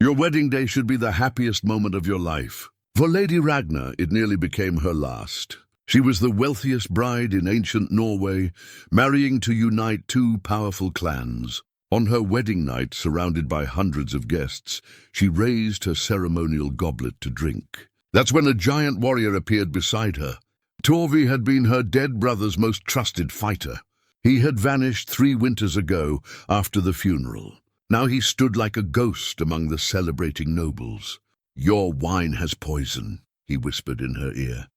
Your wedding day should be the happiest moment of your life. For Lady Ragna, it nearly became her last. She was the wealthiest bride in ancient Norway, marrying to unite two powerful clans. On her wedding night, surrounded by hundreds of guests, she raised her ceremonial goblet to drink. That's when a giant warrior appeared beside her. Torvi had been her dead brother's most trusted fighter. He had vanished 3 winters ago after the funeral. Now he stood like a ghost among the celebrating nobles. "Your wine has poison," he whispered in her ear.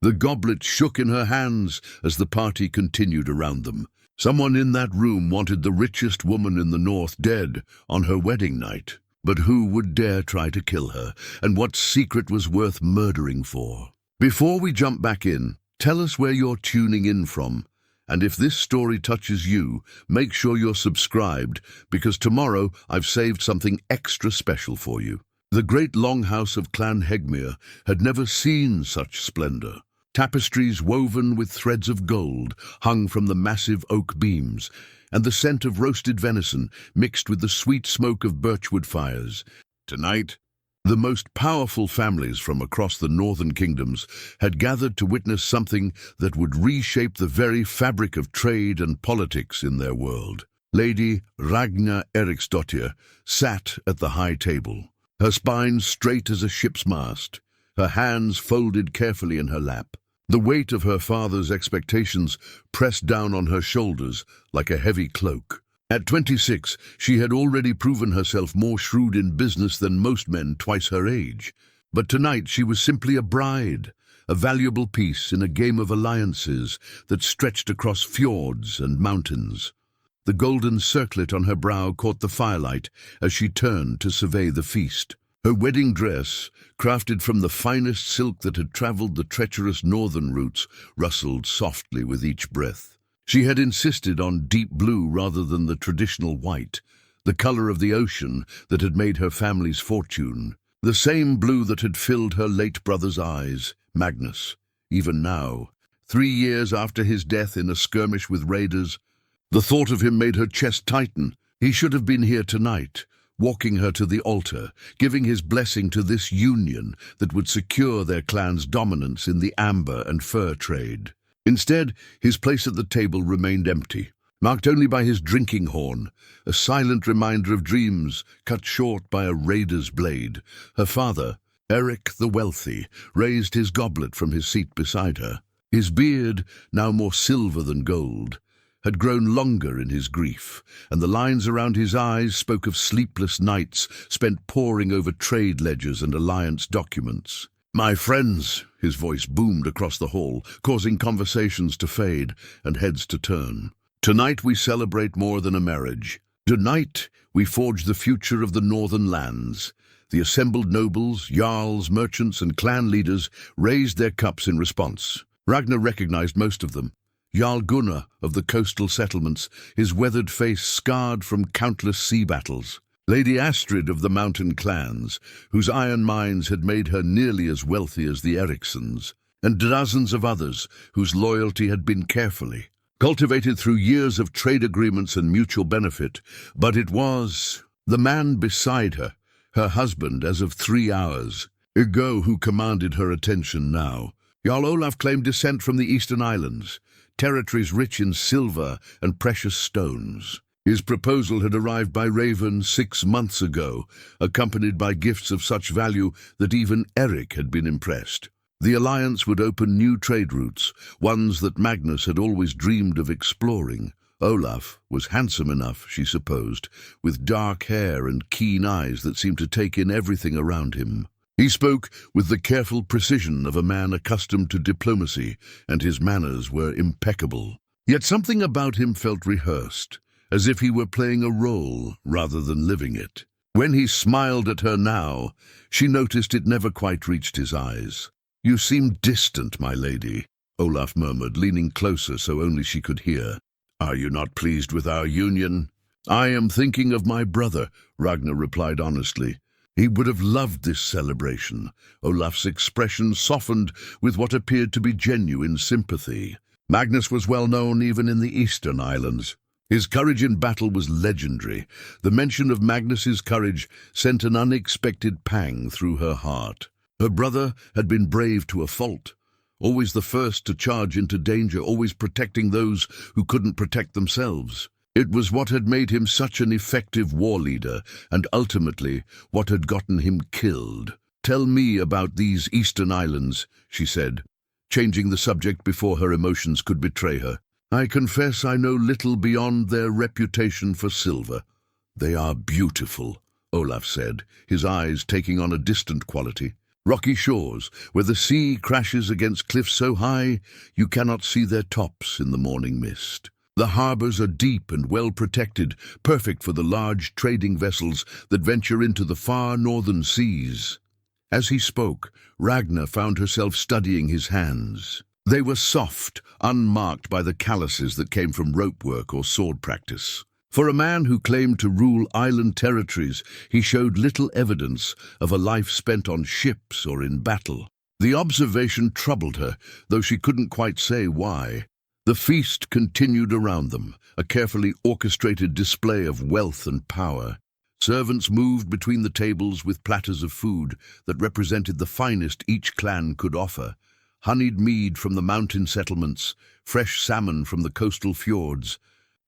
The goblet shook in her hands as the party continued around them. Someone in that room wanted the richest woman in the north dead on her wedding night. But who would dare try to kill her, and what secret was worth murdering for? Before we jump back in, tell us where you're tuning in from. And if this story touches you, make sure you're subscribed, because tomorrow I've saved something extra special for you. The great longhouse of Clan Hegmere had never seen such splendor. Tapestries woven with threads of gold hung from the massive oak beams, and the scent of roasted venison mixed with the sweet smoke of birchwood fires. Tonight, the most powerful families from across the northern kingdoms had gathered to witness something that would reshape the very fabric of trade and politics in their world. Lady Ragna Eriksdottir sat at the high table, her spine straight as a ship's mast, her hands folded carefully in her lap. The weight of her father's expectations pressed down on her shoulders like a heavy cloak. At 26, she had already proven herself more shrewd in business than most men twice her age. But tonight she was simply a bride, a valuable piece in a game of alliances that stretched across fjords and mountains. The golden circlet on her brow caught the firelight as she turned to survey the feast. Her wedding dress, crafted from the finest silk that had traveled the treacherous northern routes, rustled softly with each breath. She had insisted on deep blue rather than the traditional white, the color of the ocean that had made her family's fortune, the same blue that had filled her late brother's eyes, Magnus. Even now, 3 years after his death in a skirmish with raiders, the thought of him made her chest tighten. He should have been here tonight, walking her to the altar, giving his blessing to this union that would secure their clan's dominance in the amber and fur trade. Instead, his place at the table remained empty, marked only by his drinking horn, a silent reminder of dreams cut short by a raider's blade. Her father, Eric the Wealthy, raised his goblet from his seat beside her. His beard, now more silver than gold, had grown longer in his grief, and the lines around his eyes spoke of sleepless nights spent poring over trade ledgers and alliance documents. "My friends," his voice boomed across the hall, causing conversations to fade and heads to turn. "Tonight we celebrate more than a marriage. Tonight we forge the future of the northern lands." The assembled nobles, jarls, merchants, and clan leaders raised their cups in response. Ragnar recognized most of them. Jarl Gunnar of the coastal settlements, his weathered face scarred from countless sea battles. Lady Astrid of the mountain clans, whose iron mines had made her nearly as wealthy as the Eriksons, and dozens of others whose loyalty had been carefully cultivated through years of trade agreements and mutual benefit. But it was the man beside her, her husband as of 3 hours ago, who commanded her attention now. Jarl Olaf claimed descent from the Eastern Islands, territories rich in silver and precious stones. His proposal had arrived by Raven 6 months ago, accompanied by gifts of such value that even Eric had been impressed. The alliance would open new trade routes, ones that Magnus had always dreamed of exploring. Olaf was handsome enough, she supposed, with dark hair and keen eyes that seemed to take in everything around him. He spoke with the careful precision of a man accustomed to diplomacy, and his manners were impeccable. Yet something about him felt rehearsed, as if he were playing a role rather than living it. When he smiled at her now, she noticed it never quite reached his eyes. "You seem distant, my lady," Olaf murmured, leaning closer so only she could hear. "Are you not pleased with our union?" "I am thinking of my brother," Ragnar replied honestly. He would have loved this celebration. Olaf's expression softened with what appeared to be genuine sympathy. Magnus was well known even in the Eastern Islands. His courage in battle was legendary. The mention of Magnus's courage sent an unexpected pang through her heart. Her brother had been brave to a fault, always the first to charge into danger, always protecting those who couldn't protect themselves. It was what had made him such an effective war leader, and ultimately what had gotten him killed. "Tell me about these eastern islands," she said, changing the subject before her emotions could betray her. "I confess I know little beyond their reputation for silver." "They are beautiful," Olaf said, his eyes taking on a distant quality. "Rocky shores, where the sea crashes against cliffs so high you cannot see their tops in the morning mist. The harbors are deep and well protected, perfect for the large trading vessels that venture into the far northern seas." As he spoke, Ragna found herself studying his hands. They were soft, unmarked by the calluses that came from rope work or sword practice. For a man who claimed to rule island territories, he showed little evidence of a life spent on ships or in battle. The observation troubled her, though she couldn't quite say why. The feast continued around them, a carefully orchestrated display of wealth and power. Servants moved between the tables with platters of food that represented the finest each clan could offer. Honeyed mead from the mountain settlements, fresh salmon from the coastal fjords,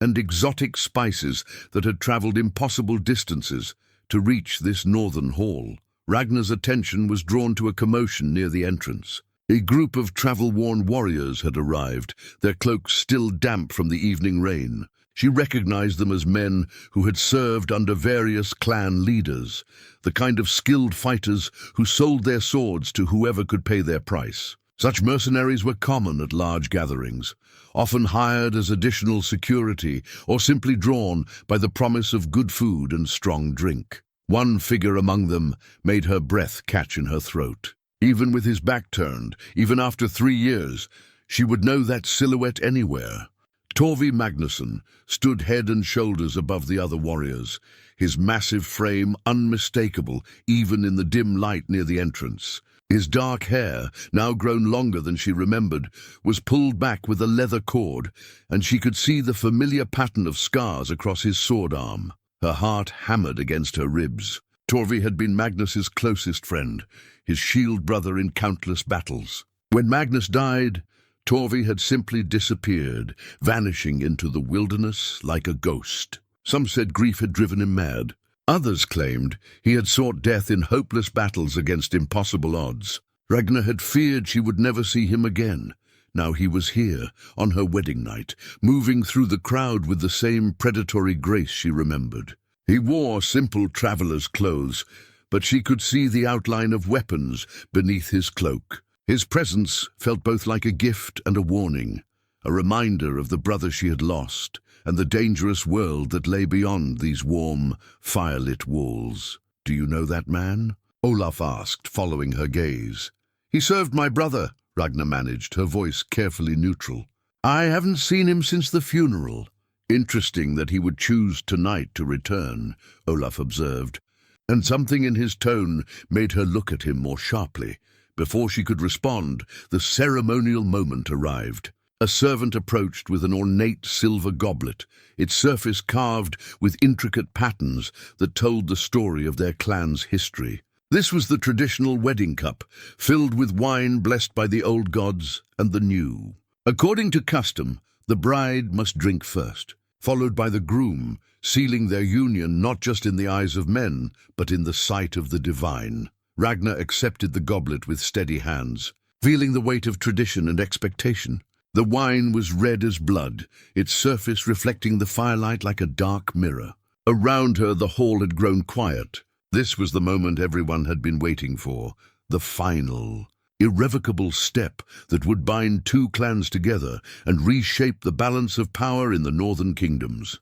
and exotic spices that had traveled impossible distances to reach this northern hall. Ragna's attention was drawn to a commotion near the entrance. A group of travel-worn warriors had arrived, their cloaks still damp from the evening rain. She recognized them as men who had served under various clan leaders, the kind of skilled fighters who sold their swords to whoever could pay their price. Such mercenaries were common at large gatherings, often hired as additional security or simply drawn by the promise of good food and strong drink. One figure among them made her breath catch in her throat. Even with his back turned, even after 3 years, she would know that silhouette anywhere. Torvi Magnusson stood head and shoulders above the other warriors, his massive frame unmistakable even in the dim light near the entrance. His dark hair, now grown longer than she remembered, was pulled back with a leather cord, and she could see the familiar pattern of scars across his sword arm. Her heart hammered against her ribs. Torvi had been Magnus's closest friend, his shield brother in countless battles. When Magnus died, Torvi had simply disappeared, vanishing into the wilderness like a ghost. Some said grief had driven him mad. Others claimed he had sought death in hopeless battles against impossible odds. Ragna had feared she would never see him again. Now he was here, on her wedding night, moving through the crowd with the same predatory grace she remembered. He wore simple traveler's clothes, but she could see the outline of weapons beneath his cloak. His presence felt both like a gift and a warning, a reminder of the brother she had lost and the dangerous world that lay beyond these warm, firelit walls. "Do you know that man?" Olaf asked, following her gaze. "He served my brother," Ragna managed, her voice carefully neutral. "I haven't seen him since the funeral." "Interesting that he would choose tonight to return," Olaf observed, and something in his tone made her look at him more sharply. Before she could respond, the ceremonial moment arrived. A servant approached with an ornate silver goblet, its surface carved with intricate patterns that told the story of their clan's history. This was the traditional wedding cup, filled with wine blessed by the old gods and the new. According to custom, the bride must drink first, followed by the groom, sealing their union not just in the eyes of men, but in the sight of the divine. Ragna accepted the goblet with steady hands, feeling the weight of tradition and expectation. The wine was red as blood, its surface reflecting the firelight like a dark mirror. Around her, the hall had grown quiet. This was the moment everyone had been waiting for, the final, irrevocable step that would bind two clans together and reshape the balance of power in the northern kingdoms.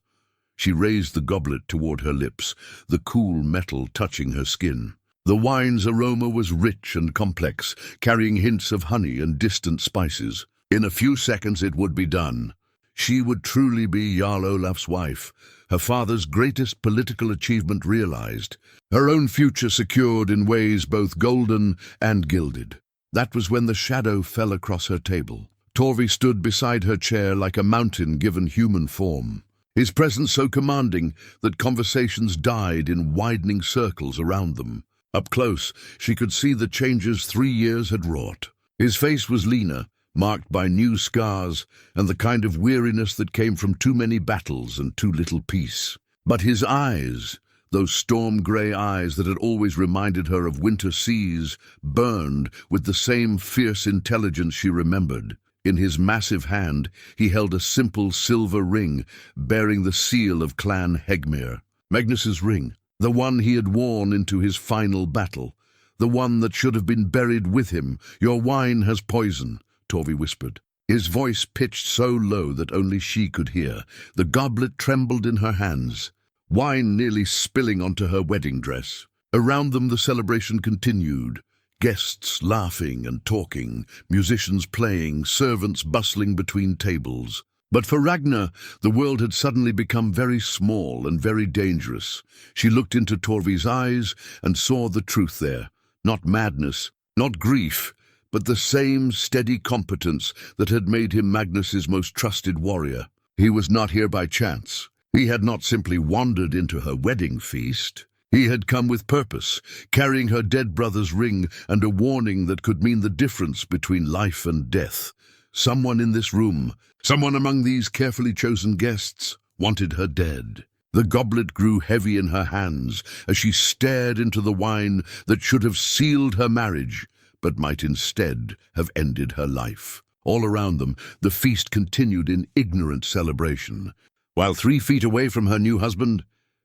She raised the goblet toward her lips, the cool metal touching her skin. The wine's aroma was rich and complex, carrying hints of honey and distant spices. In a few seconds it would be done. She would truly be Jarl Olaf's wife, her father's greatest political achievement realized, her own future secured in ways both golden and gilded. That was when the shadow fell across her table. Torvi stood beside her chair like a mountain given human form. his presence so commanding that conversations died in widening circles around them. Up close, she could see the changes 3 years had wrought. His face was leaner, marked by new scars and the kind of weariness that came from too many battles and too little peace. But his eyes, those storm-grey eyes that had always reminded her of winter seas, burned with the same fierce intelligence she remembered. In his massive hand, he held a simple silver ring bearing the seal of Clan Hegmir. Magnus's ring, the one he had worn into his final battle, the one that should have been buried with him. "Your wine has poison," Torvi whispered. His voice pitched so low that only she could hear. The goblet trembled in her hands, wine nearly spilling onto her wedding dress. Around them the celebration continued. Guests laughing and talking, musicians playing, servants bustling between tables. But for Ragna, the world had suddenly become very small and very dangerous. She looked into Torvi's eyes and saw the truth there. Not madness, not grief, but the same steady competence that had made him Magnus's most trusted warrior. He was not here by chance. He had not simply wandered into her wedding feast. He had come with purpose, carrying her dead brother's ring and a warning that could mean the difference between life and death. Someone in this room, someone among these carefully chosen guests, wanted her dead. The goblet grew heavy in her hands as she stared into the wine that should have sealed her marriage, but might instead have ended her life. All around them, the feast continued in ignorant celebration. While 3 feet away from her new husband,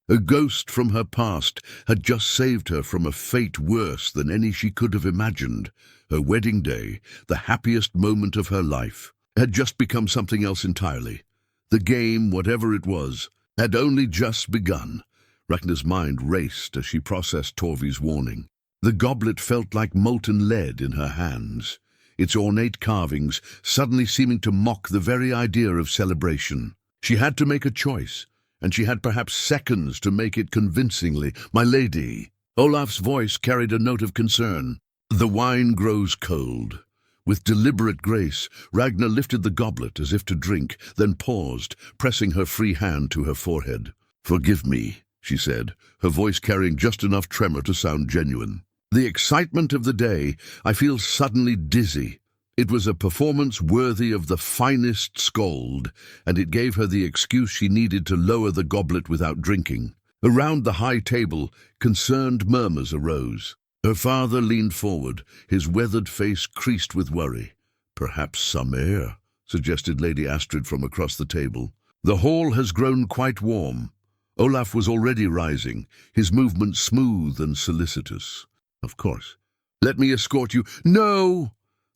a ghost from her past had just saved her from a fate worse than any she could have imagined. Her wedding day, the happiest moment of her life, had just become something else entirely. The game, whatever it was, had only just begun. Ragna's mind raced as she processed Torvi's warning. The goblet felt like molten lead in her hands, its ornate carvings suddenly seeming to mock the very idea of celebration. She had to make a choice, and she had perhaps seconds to make it convincingly. "My lady." Olaf's voice carried a note of concern. "The wine grows cold." With deliberate grace, Ragna lifted the goblet as if to drink, then paused, pressing her free hand to her forehead. "Forgive me," she said, her voice carrying just enough tremor to sound genuine. "The excitement of the day, I feel suddenly dizzy." It was a performance worthy of the finest scold, and it gave her the excuse she needed to lower the goblet without drinking. Around the high table, concerned murmurs arose. Her father leaned forward, his weathered face creased with worry. "Perhaps some air," suggested Lady Astrid from across the table. The hall has grown quite warm. Olaf was already rising, his movements smooth and solicitous. "Of course. Let me escort you." "No!"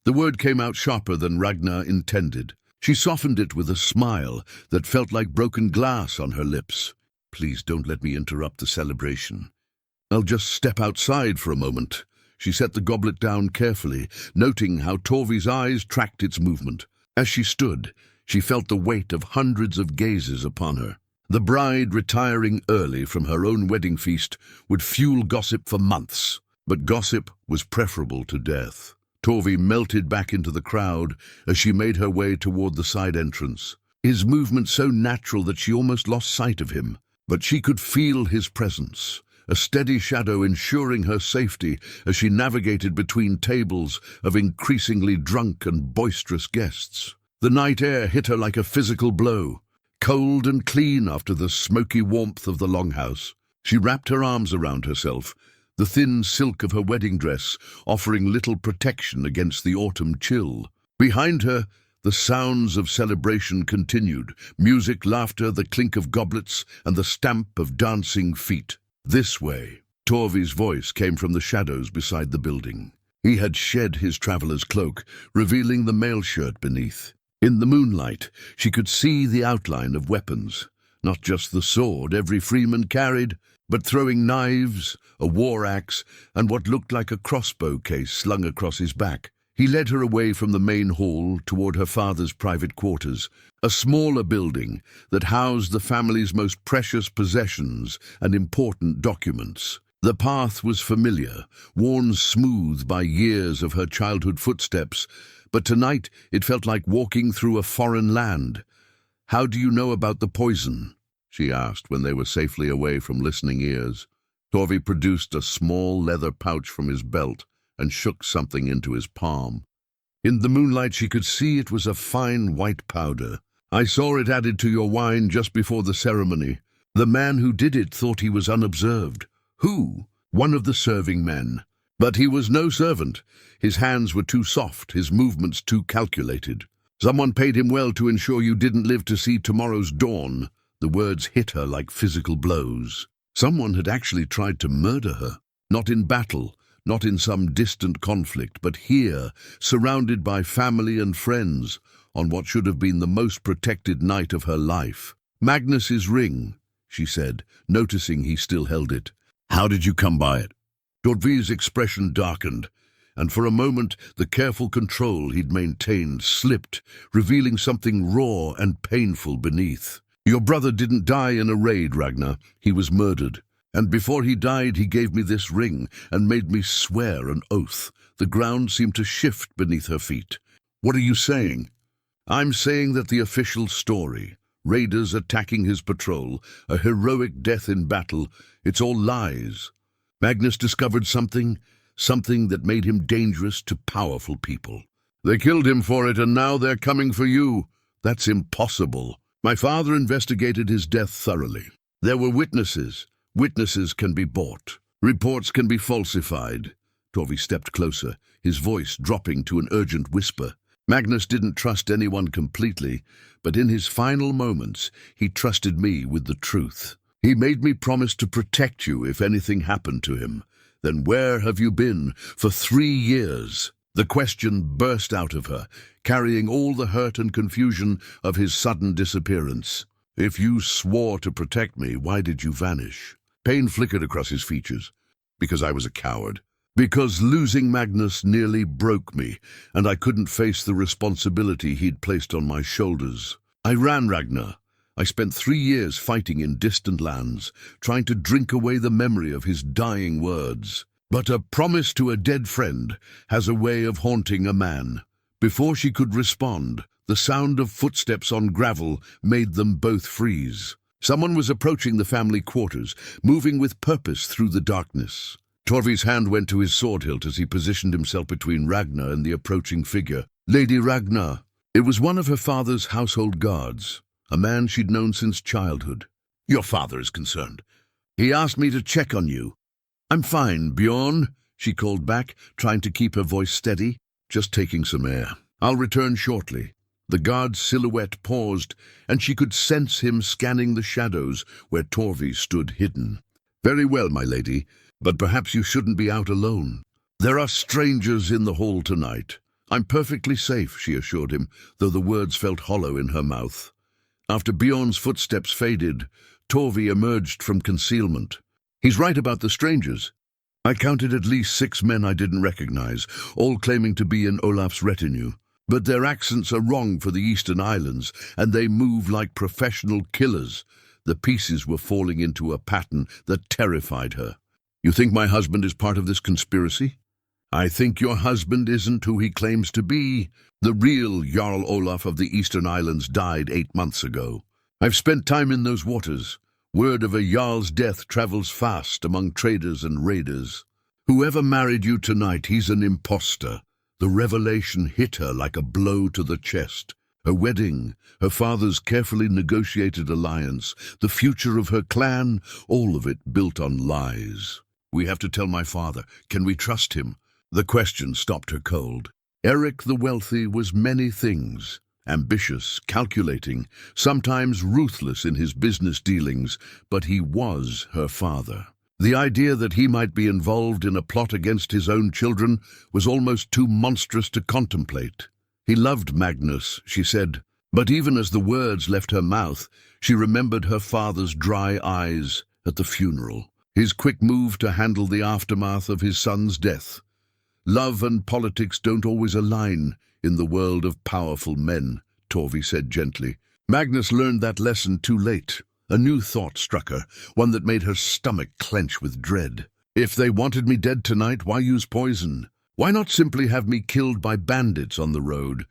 The word came out sharper than Ragna intended. She softened it with a smile that felt like broken glass on her lips. "Please don't let me interrupt the celebration. I'll just step outside for a moment." She set the goblet down carefully, noting how Torvi's eyes tracked its movement. As she stood, she felt the weight of hundreds of gazes upon her. The bride retiring early from her own wedding feast would fuel gossip for months, but gossip was preferable to death. Torvi melted back into the crowd as she made her way toward the side entrance, his movement so natural that she almost lost sight of him. But she could feel his presence, a steady shadow ensuring her safety as she navigated between tables of increasingly drunk and boisterous guests. The night air hit her like a physical blow, cold and clean after the smoky warmth of the longhouse. She wrapped her arms around herself, the thin silk of her wedding dress offering little protection against the autumn chill. Behind her, the sounds of celebration continued, music, laughter, the clink of goblets, and the stamp of dancing feet. "This way." Torvi's voice came from the shadows beside the building. He had shed his traveller's cloak, revealing the mail shirt beneath. In the moonlight, she could see the outline of weapons, not just the sword every freeman carried, but throwing knives, a war axe, and what looked like a crossbow case slung across his back. He led her away from the main hall toward her father's private quarters, a smaller building that housed the family's most precious possessions and important documents. The path was familiar, worn smooth by years of her childhood footsteps, but tonight it felt like walking through a foreign land. "How do you know about the poison?" she asked when they were safely away from listening ears. Torvi produced a small leather pouch from his belt and shook something into his palm. In the moonlight she could see it was a fine white powder. I saw it added to your wine just before the ceremony. The man who did it thought he was unobserved. Who? One of the serving men. But he was no servant. His hands were too soft, his movements too calculated. Someone paid him well to ensure you didn't live to see tomorrow's dawn. The words hit her like physical blows. Someone had actually tried to murder her. Not in battle, not in some distant conflict, but here, surrounded by family and friends, on what should have been the most protected night of her life. Magnus's ring, she said, noticing he still held it. How did you come by it? Torvi's expression darkened, and for a moment the careful control he'd maintained slipped, revealing something raw and painful beneath. Your brother didn't die in a raid, Ragna. He was murdered. And before he died, he gave me this ring and made me swear an oath. The ground seemed to shift beneath her feet. What are you saying? I'm saying that the official story, raiders attacking his patrol, a heroic death in battle, it's all lies. Magnus discovered something that made him dangerous to powerful people. They killed him for it, and now they're coming for you. That's impossible. My father investigated his death thoroughly. There were witnesses. Witnesses can be bought. Reports can be falsified. Torvi stepped closer, his voice dropping to an urgent whisper. Magnus didn't trust anyone completely, but in his final moments, he trusted me with the truth. He made me promise to protect you if anything happened to him. Then where have you been for 3 years? The question burst out of her, carrying all the hurt and confusion of his sudden disappearance. If you swore to protect me, why did you vanish? Pain flickered across his features. Because I was a coward. Because losing Magnus nearly broke me, and I couldn't face the responsibility he'd placed on my shoulders. I ran, Ragna. I spent 3 years fighting in distant lands, trying to drink away the memory of his dying words. But a promise to a dead friend has a way of haunting a man. Before she could respond, the sound of footsteps on gravel made them both freeze. Someone was approaching the family quarters, moving with purpose through the darkness. Torvi's hand went to his sword hilt as he positioned himself between Ragna and the approaching figure. Lady Ragna. It was one of her father's household guards, a man she'd known since childhood. Your father is concerned. He asked me to check on you. I'm fine, Bjorn, she called back, trying to keep her voice steady. Just taking some air. I'll return shortly. The guard's silhouette paused, and she could sense him scanning the shadows where Torvi stood hidden. Very well, my lady, but perhaps you shouldn't be out alone. There are strangers in the hall tonight. I'm perfectly safe, she assured him, though the words felt hollow in her mouth. After Bjorn's footsteps faded, Torvi emerged from concealment. He's right about the strangers. I counted at least 6 men I didn't recognize, all claiming to be in Olaf's retinue. But their accents are wrong for the Eastern Islands, and they move like professional killers. The pieces were falling into a pattern that terrified her. You think my husband is part of this conspiracy? I think your husband isn't who he claims to be. The real Jarl Olaf of the Eastern Islands died 8 months ago. I've spent time in those waters. Word of a Jarl's death travels fast among traders and raiders. Whoever married you tonight, he's an imposter. The revelation hit her like a blow to the chest. Her wedding, her father's carefully negotiated alliance, the future of her clan, all of it built on lies. We have to tell my father. Can we trust him? The question stopped her cold. Eric the Wealthy was many things. Ambitious, calculating, sometimes ruthless in his business dealings, but he was her father. The idea that he might be involved in a plot against his own children was almost too monstrous to contemplate. He loved Magnus, she said, but even as the words left her mouth, she remembered her father's dry eyes at the funeral, his quick move to handle the aftermath of his son's death. Love and politics don't always align in the world of powerful men, Torvi said gently. Magnus learned that lesson too late. A new thought struck her, one that made her stomach clench with dread. If they wanted me dead tonight, why use poison? Why not simply have me killed by bandits on the road,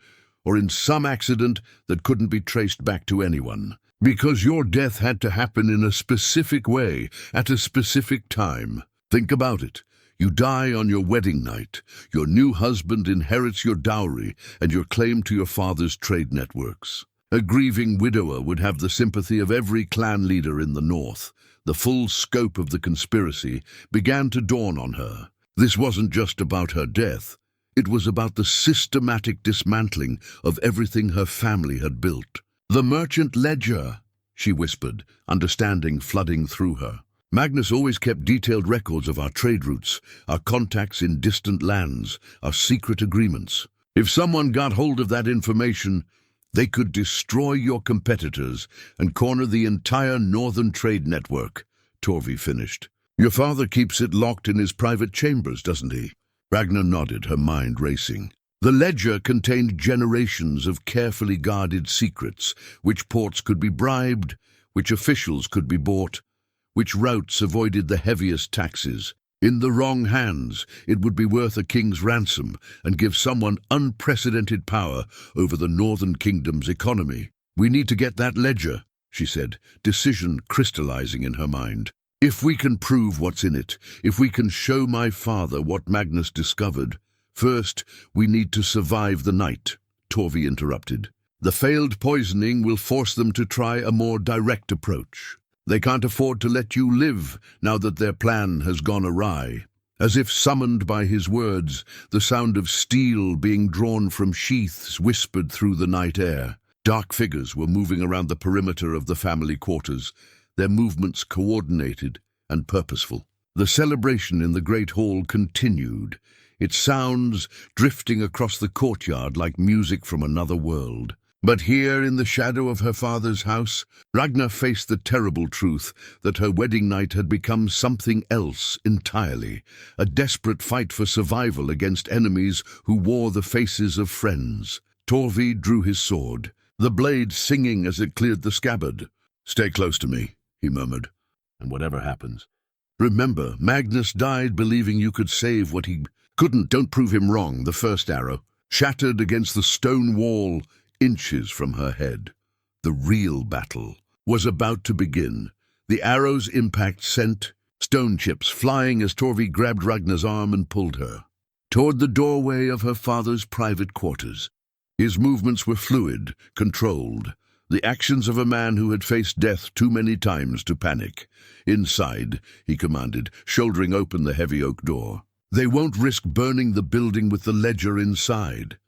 or in some accident that couldn't be traced back to anyone? Because your death had to happen in a specific way, at a specific time. Think about it. You die on your wedding night. Your new husband inherits your dowry and your claim to your father's trade networks. A grieving widower would have the sympathy of every clan leader in the north. The full scope of the conspiracy began to dawn on her. This wasn't just about her death. It was about the systematic dismantling of everything her family had built. "The merchant ledger," she whispered, understanding flooding through her. "Magnus always kept detailed records of our trade routes, our contacts in distant lands, our secret agreements. If someone got hold of that information, they could destroy your competitors and corner the entire northern trade network," Torvi finished. "Your father keeps it locked in his private chambers, doesn't he?" Ragna nodded, her mind racing. The ledger contained generations of carefully guarded secrets, which ports could be bribed, which officials could be bought, which routes avoided the heaviest taxes. In the wrong hands, it would be worth a king's ransom and give someone unprecedented power over the Northern Kingdom's economy. "We need to get that ledger," she said, decision crystallizing in her mind. "If we can prove what's in it, if we can show my father what Magnus discovered—" "First, we need to survive the night," Torvi interrupted. "The failed poisoning will force them to try a more direct approach. They can't afford to let you live now that their plan has gone awry." As if summoned by his words, the sound of steel being drawn from sheaths whispered through the night air. Dark figures were moving around the perimeter of the family quarters, their movements coordinated and purposeful. The celebration in the great hall continued, its sounds drifting across the courtyard like music from another world. But here, in the shadow of her father's house, Ragna faced the terrible truth that her wedding night had become something else entirely, a desperate fight for survival against enemies who wore the faces of friends. Torvi drew his sword, the blade singing as it cleared the scabbard. "Stay close to me," he murmured, "and whatever happens, remember, Magnus died believing you could save what he couldn't. Don't prove him wrong." The first arrow shattered against the stone wall inches from her head. The real battle was about to begin. The arrow's impact sent stone chips flying as Torvi grabbed Ragna's arm and pulled her toward the doorway of her father's private quarters. His movements were fluid, controlled, the actions of a man who had faced death too many times to panic. "Inside," he commanded, shouldering open the heavy oak door. "They won't risk burning the building with the ledger inside."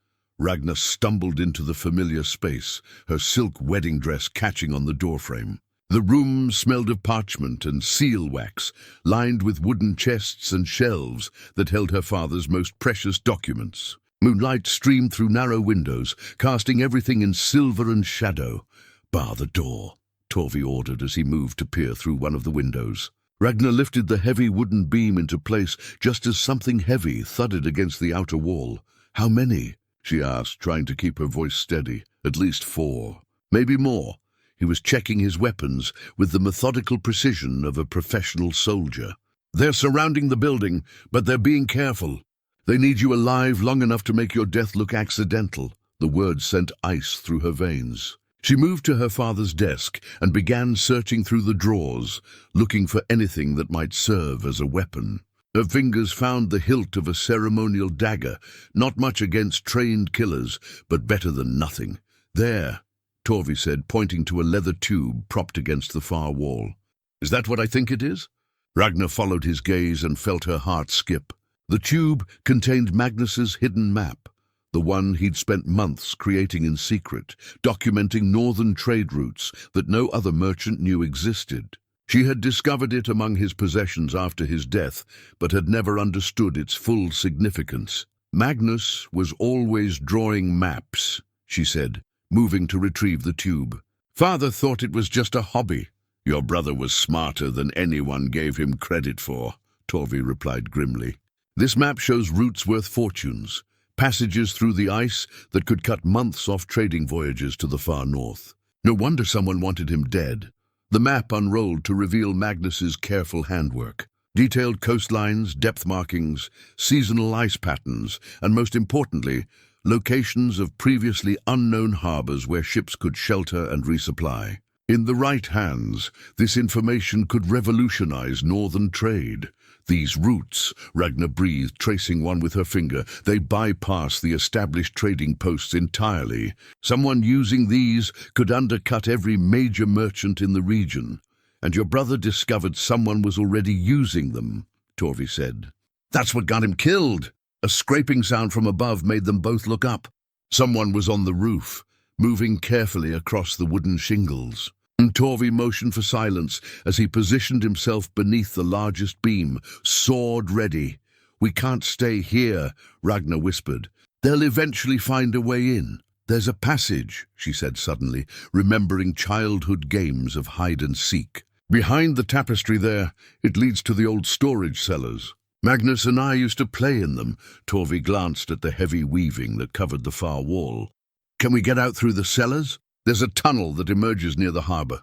Ragna stumbled into the familiar space, her silk wedding dress catching on the doorframe. The room smelled of parchment and seal wax, lined with wooden chests and shelves that held her father's most precious documents. Moonlight streamed through narrow windows, casting everything in silver and shadow. "Bar the door," Torvi ordered as he moved to peer through one of the windows. Ragna lifted the heavy wooden beam into place just as something heavy thudded against the outer wall. "How many?" she asked, trying to keep her voice steady. "At least 4. Maybe more." He was checking his weapons with the methodical precision of a professional soldier. "They're surrounding the building, but they're being careful. They need you alive long enough to make your death look accidental." The words sent ice through her veins. She moved to her father's desk and began searching through the drawers, looking for anything that might serve as a weapon. Her fingers found the hilt of a ceremonial dagger, not much against trained killers, but better than nothing. "There," Torvi said, pointing to a leather tube propped against the far wall. "Is that what I think it is?" Ragna followed his gaze and felt her heart skip. The tube contained Magnus's hidden map, the one he'd spent months creating in secret, documenting northern trade routes that no other merchant knew existed. She had discovered it among his possessions after his death, but had never understood its full significance. "Magnus was always drawing maps," she said, moving to retrieve the tube. "Father thought it was just a hobby." "Your brother was smarter than anyone gave him credit for," Torvi replied grimly. "This map shows routes worth fortunes, passages through the ice that could cut months off trading voyages to the far north. No wonder someone wanted him dead." The map unrolled to reveal Magnus's careful handwork. Detailed coastlines, depth markings, seasonal ice patterns, and most importantly, locations of previously unknown harbors where ships could shelter and resupply. In the right hands, this information could revolutionize northern trade. These routes, Ragna breathed, tracing one with her finger, they bypass the established trading posts entirely. Someone using these could undercut every major merchant in the region. And your brother discovered someone was already using them, Torvi said. That's what got him killed. A scraping sound from above made them both look up. Someone was on the roof, moving carefully across the wooden shingles. And Torvi motioned for silence as he positioned himself beneath the largest beam, sword ready. We can't stay here, Ragna whispered. They'll eventually find a way in. There's a passage, she said suddenly, remembering childhood games of hide and seek. Behind the tapestry there, it leads to the old storage cellars. Magnus and I used to play in them. Torvi glanced at the heavy weaving that covered the far wall. Can we get out through the cellars? There's a tunnel that emerges near the harbour.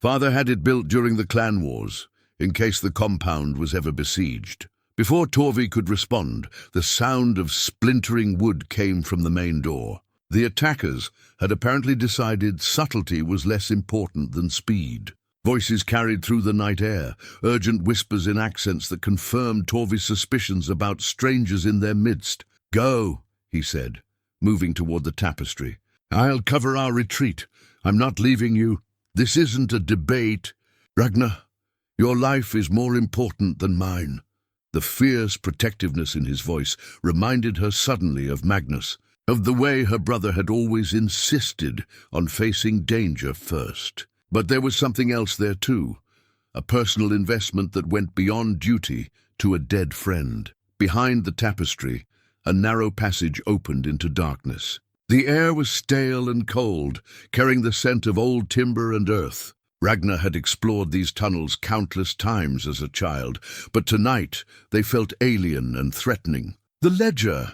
Father had it built during the clan wars, in case the compound was ever besieged. Before Torvi could respond, the sound of splintering wood came from the main door. The attackers had apparently decided subtlety was less important than speed. Voices carried through the night air, urgent whispers in accents that confirmed Torvi's suspicions about strangers in their midst. Go, he said, moving toward the tapestry. I'll cover our retreat. I'm not leaving you. This isn't a debate. Ragna, your life is more important than mine. The fierce protectiveness in his voice reminded her suddenly of Magnus, of the way her brother had always insisted on facing danger first. But there was something else there too, a personal investment that went beyond duty to a dead friend. Behind the tapestry, a narrow passage opened into darkness. The air was stale and cold, carrying the scent of old timber and earth. Ragna had explored these tunnels countless times as a child, but tonight they felt alien and threatening. The ledger,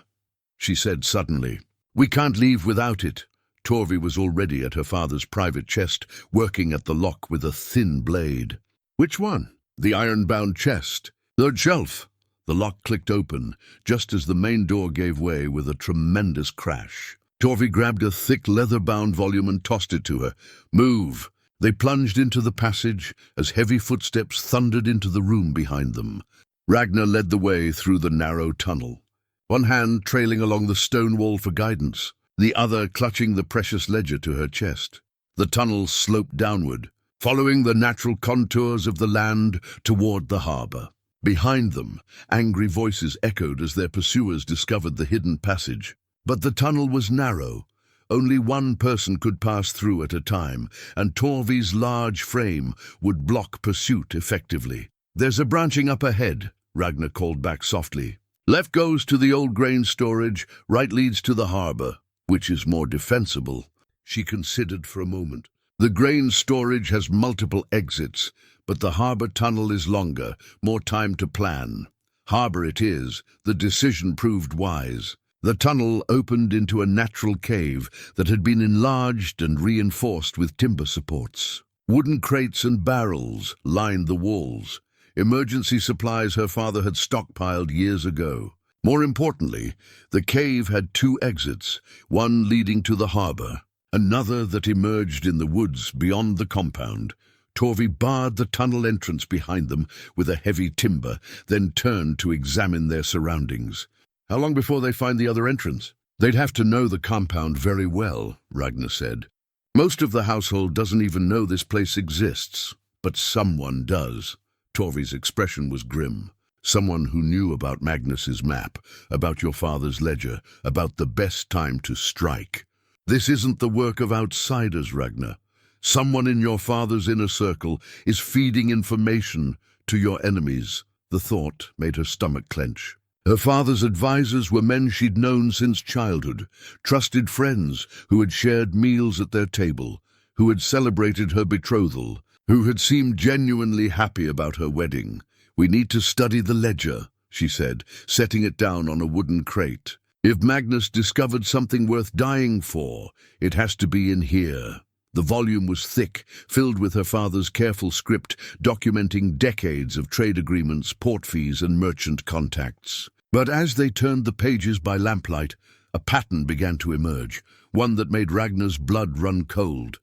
she said suddenly. We can't leave without it. Torvi was already at her father's private chest, working at the lock with a thin blade. Which one? The iron-bound chest. Third shelf. The lock clicked open, just as the main door gave way with a tremendous crash. Torvi grabbed a thick leather-bound volume and tossed it to her. Move! They plunged into the passage as heavy footsteps thundered into the room behind them. Ragna led the way through the narrow tunnel, one hand trailing along the stone wall for guidance, the other clutching the precious ledger to her chest. The tunnel sloped downward, following the natural contours of the land toward the harbour. Behind them, angry voices echoed as their pursuers discovered the hidden passage. But the tunnel was narrow. Only one person could pass through at a time, and Torvi's large frame would block pursuit effectively. There's a branching up ahead, Ragna called back softly. Left goes to the old grain storage, right leads to the harbour. Which is more defensible? She considered for a moment. The grain storage has multiple exits, but the harbour tunnel is longer, more time to plan. Harbour it is, the decision proved wise. The tunnel opened into a natural cave that had been enlarged and reinforced with timber supports. Wooden crates and barrels lined the walls, emergency supplies her father had stockpiled years ago. More importantly, the cave had two exits, one leading to the harbour, another that emerged in the woods beyond the compound. Torvi barred the tunnel entrance behind them with a heavy timber, then turned to examine their surroundings. How long before they find the other entrance? They'd have to know the compound very well, Ragna said. Most of the household doesn't even know this place exists, but someone does. Torvi's expression was grim. Someone who knew about Magnus's map, about your father's ledger, about the best time to strike. This isn't the work of outsiders, Ragna. Someone in your father's inner circle is feeding information to your enemies. The thought made her stomach clench. Her father's advisors were men she'd known since childhood, trusted friends who had shared meals at their table, who had celebrated her betrothal, who had seemed genuinely happy about her wedding. We need to study the ledger, she said, setting it down on a wooden crate. If Magnus discovered something worth dying for, it has to be in here. The volume was thick, filled with her father's careful script, documenting decades of trade agreements, port fees, and merchant contacts. But as they turned the pages by lamplight, a pattern began to emerge, one that made Ragna's blood run cold.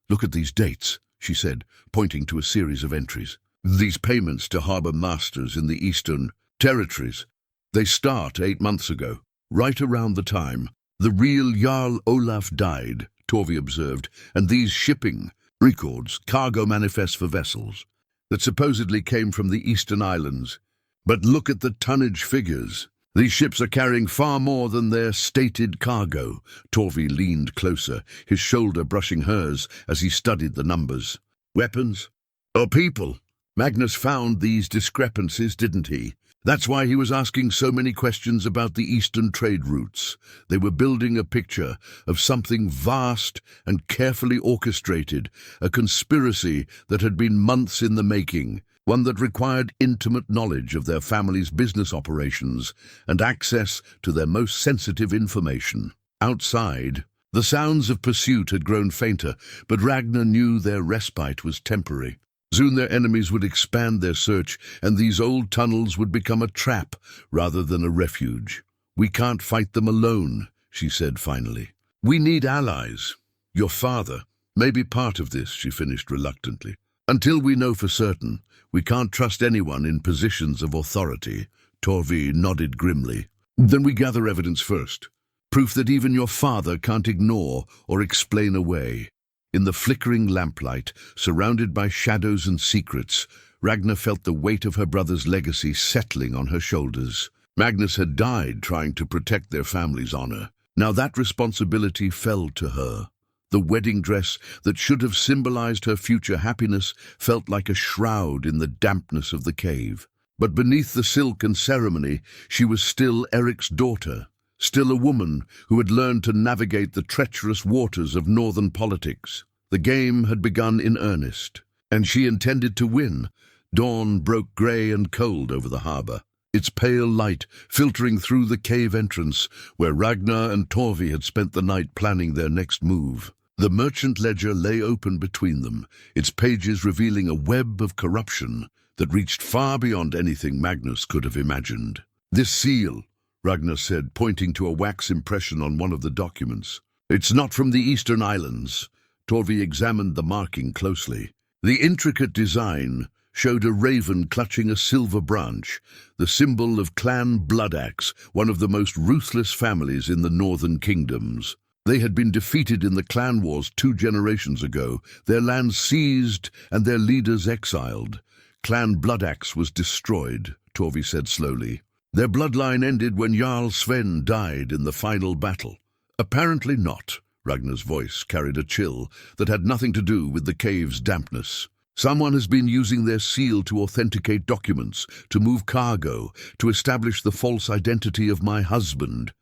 Look at these dates, she said, pointing to a series of entries. These payments to harbour masters in the eastern territories, they start 8 months ago, right around the time the real Jarl Olaf died, Torvi observed, and these shipping records, cargo manifests for vessels that supposedly came from the eastern islands. But look at the tonnage figures. These ships are carrying far more than their stated cargo. Torvi leaned closer, his shoulder brushing hers as he studied the numbers. Weapons? Or people? Magnus found these discrepancies, didn't he? That's why he was asking so many questions about the eastern trade routes. They were building a picture of something vast and carefully orchestrated, a conspiracy that had been months in the making, one that required intimate knowledge of their family's business operations and access to their most sensitive information. Outside, the sounds of pursuit had grown fainter, but Ragna knew their respite was temporary. Soon their enemies would expand their search, and these old tunnels would become a trap rather than a refuge. "We can't fight them alone," she said finally. "We need allies. Your father may be part of this," she finished reluctantly. "Until we know for certain, we can't trust anyone in positions of authority." Torvi nodded grimly. "Then we gather evidence first. Proof that even your father can't ignore or explain away." In the flickering lamplight, surrounded by shadows and secrets, Ragna felt the weight of her brother's legacy settling on her shoulders. Magnus had died trying to protect their family's honor. Now that responsibility fell to her. The wedding dress that should have symbolized her future happiness felt like a shroud in the dampness of the cave. But beneath the silk and ceremony, she was still Eric's daughter. Still a woman who had learned to navigate the treacherous waters of northern politics. The game had begun in earnest, and she intended to win. Dawn broke grey and cold over the harbour, its pale light filtering through the cave entrance where Ragna and Torvi had spent the night planning their next move. The merchant ledger lay open between them, its pages revealing a web of corruption that reached far beyond anything Magnus could have imagined. "This seal," Ragnar said, pointing to a wax impression on one of the documents. "It's not from the eastern islands." Torvi examined the marking closely. The intricate design showed a raven clutching a silver branch, the symbol of Clan Bloodaxe, one of the most ruthless families in the northern kingdoms. They had been defeated in the clan wars 2 generations ago, their lands seized and their leaders exiled. Clan Bloodaxe was destroyed, Torvi said slowly. Their bloodline ended when Jarl Sven died in the final battle. Apparently not. Ragnar's voice carried a chill that had nothing to do with the cave's dampness. Someone has been using their seal to authenticate documents, to move cargo, to establish the false identity of my husband.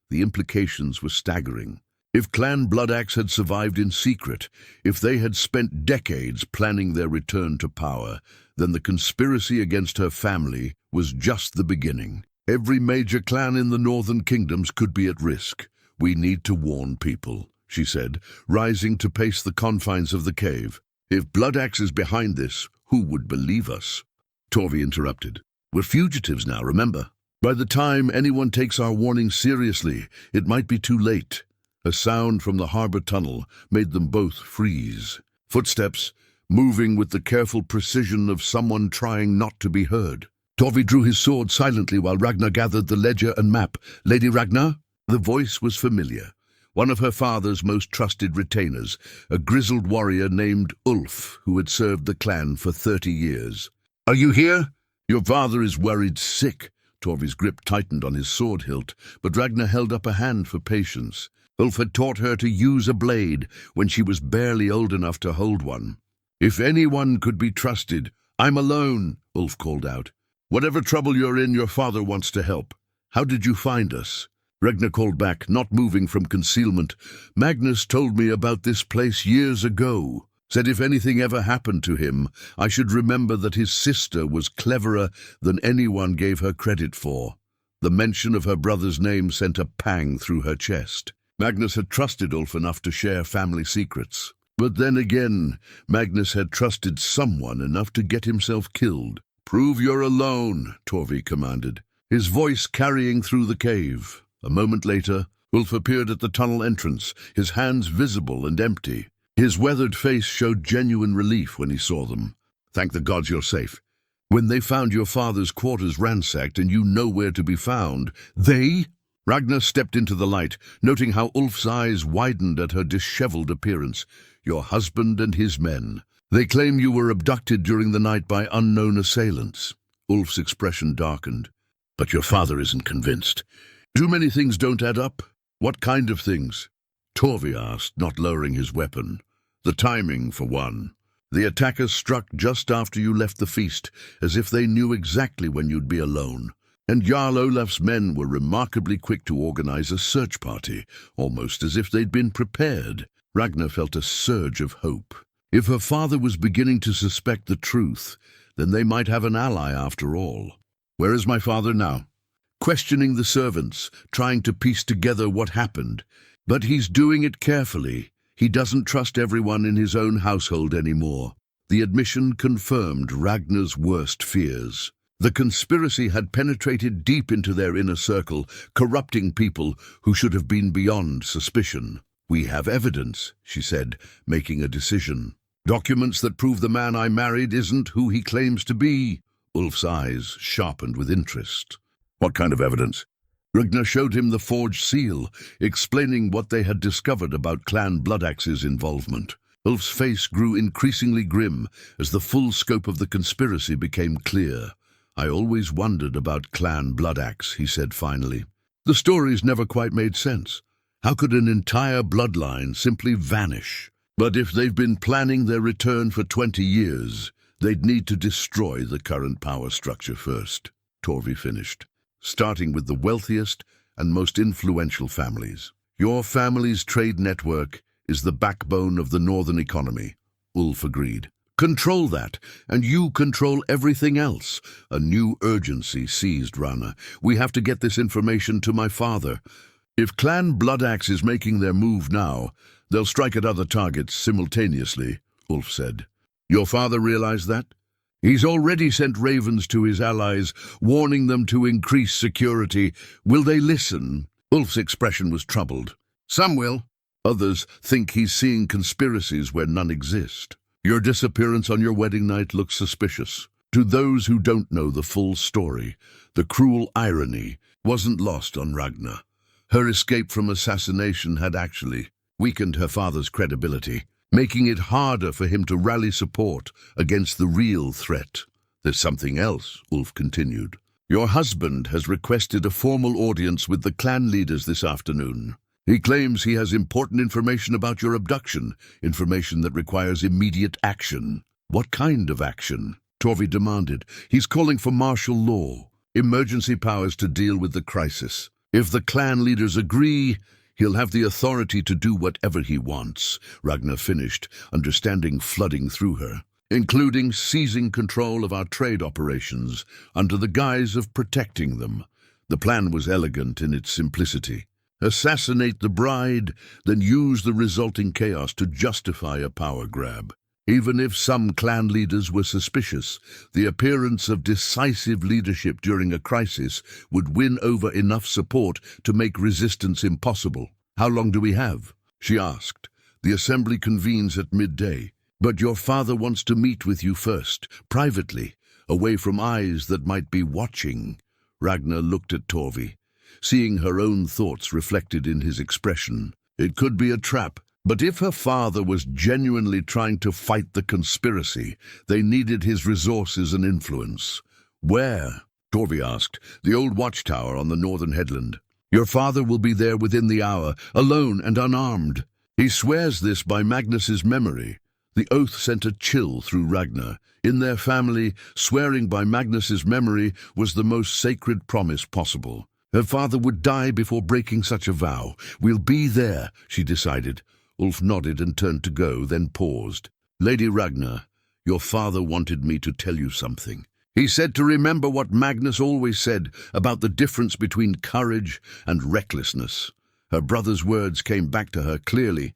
The implications were staggering. If Clan Bloodaxe had survived in secret, if they had spent decades planning their return to power, then the conspiracy against her family was just the beginning. Every major clan in the northern kingdoms could be at risk. "We need to warn people," she said, rising to pace the confines of the cave. "If Bloodaxe is behind this, who would believe us?" Torvi interrupted. "We're fugitives now, remember? By the time anyone takes our warning seriously, it might be too late." A sound from the harbor tunnel made them both freeze. Footsteps, moving with the careful precision of someone trying not to be heard. Torvi drew his sword silently while Ragna gathered the ledger and map. "Lady Ragna?" The voice was familiar. One of her father's most trusted retainers, a grizzled warrior named Ulf, who had served the clan for 30 years. "Are you here? Your father is worried sick." Torvi's grip tightened on his sword hilt, but Ragna held up a hand for patience. Ulf had taught her to use a blade when she was barely old enough to hold one. "If anyone could be trusted, I'm alone," Ulf called out. "Whatever trouble you're in, your father wants to help. How did you find us?" Ragnar called back, not moving from concealment. "Magnus told me about this place years ago. Said if anything ever happened to him, I should remember that his sister was cleverer than anyone gave her credit for." The mention of her brother's name sent a pang through her chest. Magnus had trusted Ulf enough to share family secrets. But then again, Magnus had trusted someone enough to get himself killed. "Prove you're alone," Torvi commanded, his voice carrying through the cave. A moment later, Ulf appeared at the tunnel entrance, his hands visible and empty. His weathered face showed genuine relief when he saw them. "Thank the gods you're safe. When they found your father's quarters ransacked and you nowhere to be found, they—" Ragnar stepped into the light, noting how Ulf's eyes widened at her disheveled appearance. "Your husband and his men. They claim you were abducted during the night by unknown assailants." Ulf's expression darkened. "But your father isn't convinced. Too many things don't add up." "What kind of things?" Torvi asked, not lowering his weapon. "The timing, for one. The attackers struck just after you left the feast, as if they knew exactly when you'd be alone. And Jarl Olaf's men were remarkably quick to organize a search party, almost as if they'd been prepared." Ragnar felt a surge of hope. If her father was beginning to suspect the truth, then they might have an ally after all. "Where is my father now?" "Questioning the servants, trying to piece together what happened. But he's doing it carefully. He doesn't trust everyone in his own household anymore." The admission confirmed Ragnar's worst fears. The conspiracy had penetrated deep into their inner circle, corrupting people who should have been beyond suspicion. "We have evidence," she said, making a decision. "Documents that prove the man I married isn't who he claims to be." Ulf's eyes sharpened with interest. "What kind of evidence?" Ragnar showed him the forged seal, explaining what they had discovered about Clan Bloodaxe's involvement. Ulf's face grew increasingly grim as the full scope of the conspiracy became clear. "I always wondered about Clan Bloodaxe," he said finally. "The stories never quite made sense. How could an entire bloodline simply vanish? But if they've been planning their return for 20 years, they'd need to destroy the current power structure first," Torvi finished, "starting with the wealthiest and most influential families. Your family's trade network is the backbone of the northern economy," Ulf agreed. "Control that, and you control everything else." A new urgency seized Ragnar. "We have to get this information to my father. If Clan Bloodaxe is making their move now, they'll strike at other targets simultaneously," Ulf said. "Your father realize that? He's already sent ravens to his allies, warning them to increase security. Will they listen?" Ulf's expression was troubled. "Some will. Others think he's seeing conspiracies where none exist. Your disappearance on your wedding night looks suspicious. To those who don't know the full story, the cruel irony wasn't lost on Ragna. Her escape from assassination had actually weakened her father's credibility, making it harder for him to rally support against the real threat. "There's something else," Ulf continued. "Your husband has requested a formal audience with the clan leaders this afternoon. He claims he has important information about your abduction, information that requires immediate action." "What kind of action?" Torvi demanded. "He's calling for martial law, emergency powers to deal with the crisis. If the clan leaders agree, he'll have the authority to do whatever he wants," Ragnar finished, understanding flooding through her, "including seizing control of our trade operations under the guise of protecting them." The plan was elegant in its simplicity. Assassinate the bride, then use the resulting chaos to justify a power grab. Even if some clan leaders were suspicious, the appearance of decisive leadership during a crisis would win over enough support to make resistance impossible. "How long do we have?" she asked. "The assembly convenes at midday, but your father wants to meet with you first, privately, away from eyes that might be watching." Ragnar looked at Torvi, seeing her own thoughts reflected in his expression. It could be a trap, but if her father was genuinely trying to fight the conspiracy, they needed his resources and influence. "Where?" Torvi asked. "The old watchtower on the northern headland. Your father will be there within the hour, alone and unarmed." He swears this by Magnus's memory. The oath sent a chill through Ragnar. In their family, swearing by Magnus's memory was the most sacred promise possible. Her father would die before breaking such a vow. "We'll be there," she decided. Ulf nodded and turned to go, then paused. "Lady Ragna, your father wanted me to tell you something. He said to remember what Magnus always said about the difference between courage and recklessness." Her brother's words came back to her clearly.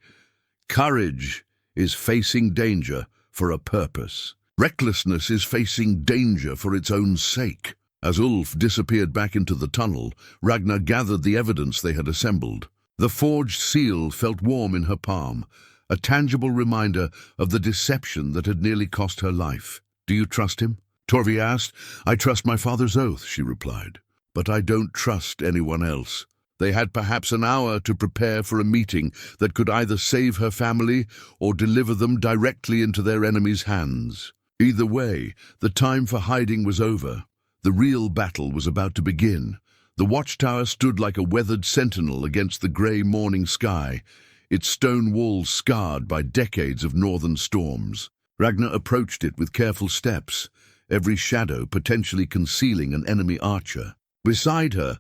"Courage is facing danger for a purpose. Recklessness is facing danger for its own sake." As Ulf disappeared back into the tunnel, Ragnar gathered the evidence they had assembled. The forged seal felt warm in her palm, a tangible reminder of the deception that had nearly cost her life. "Do you trust him?" Torvi asked. "I trust my father's oath," she replied. "But I don't trust anyone else." They had perhaps an hour to prepare for a meeting that could either save her family or deliver them directly into their enemy's hands. Either way, the time for hiding was over. The real battle was about to begin. The watchtower stood like a weathered sentinel against the grey morning sky, its stone walls scarred by decades of northern storms. Ragna approached it with careful steps, every shadow potentially concealing an enemy archer. Beside her,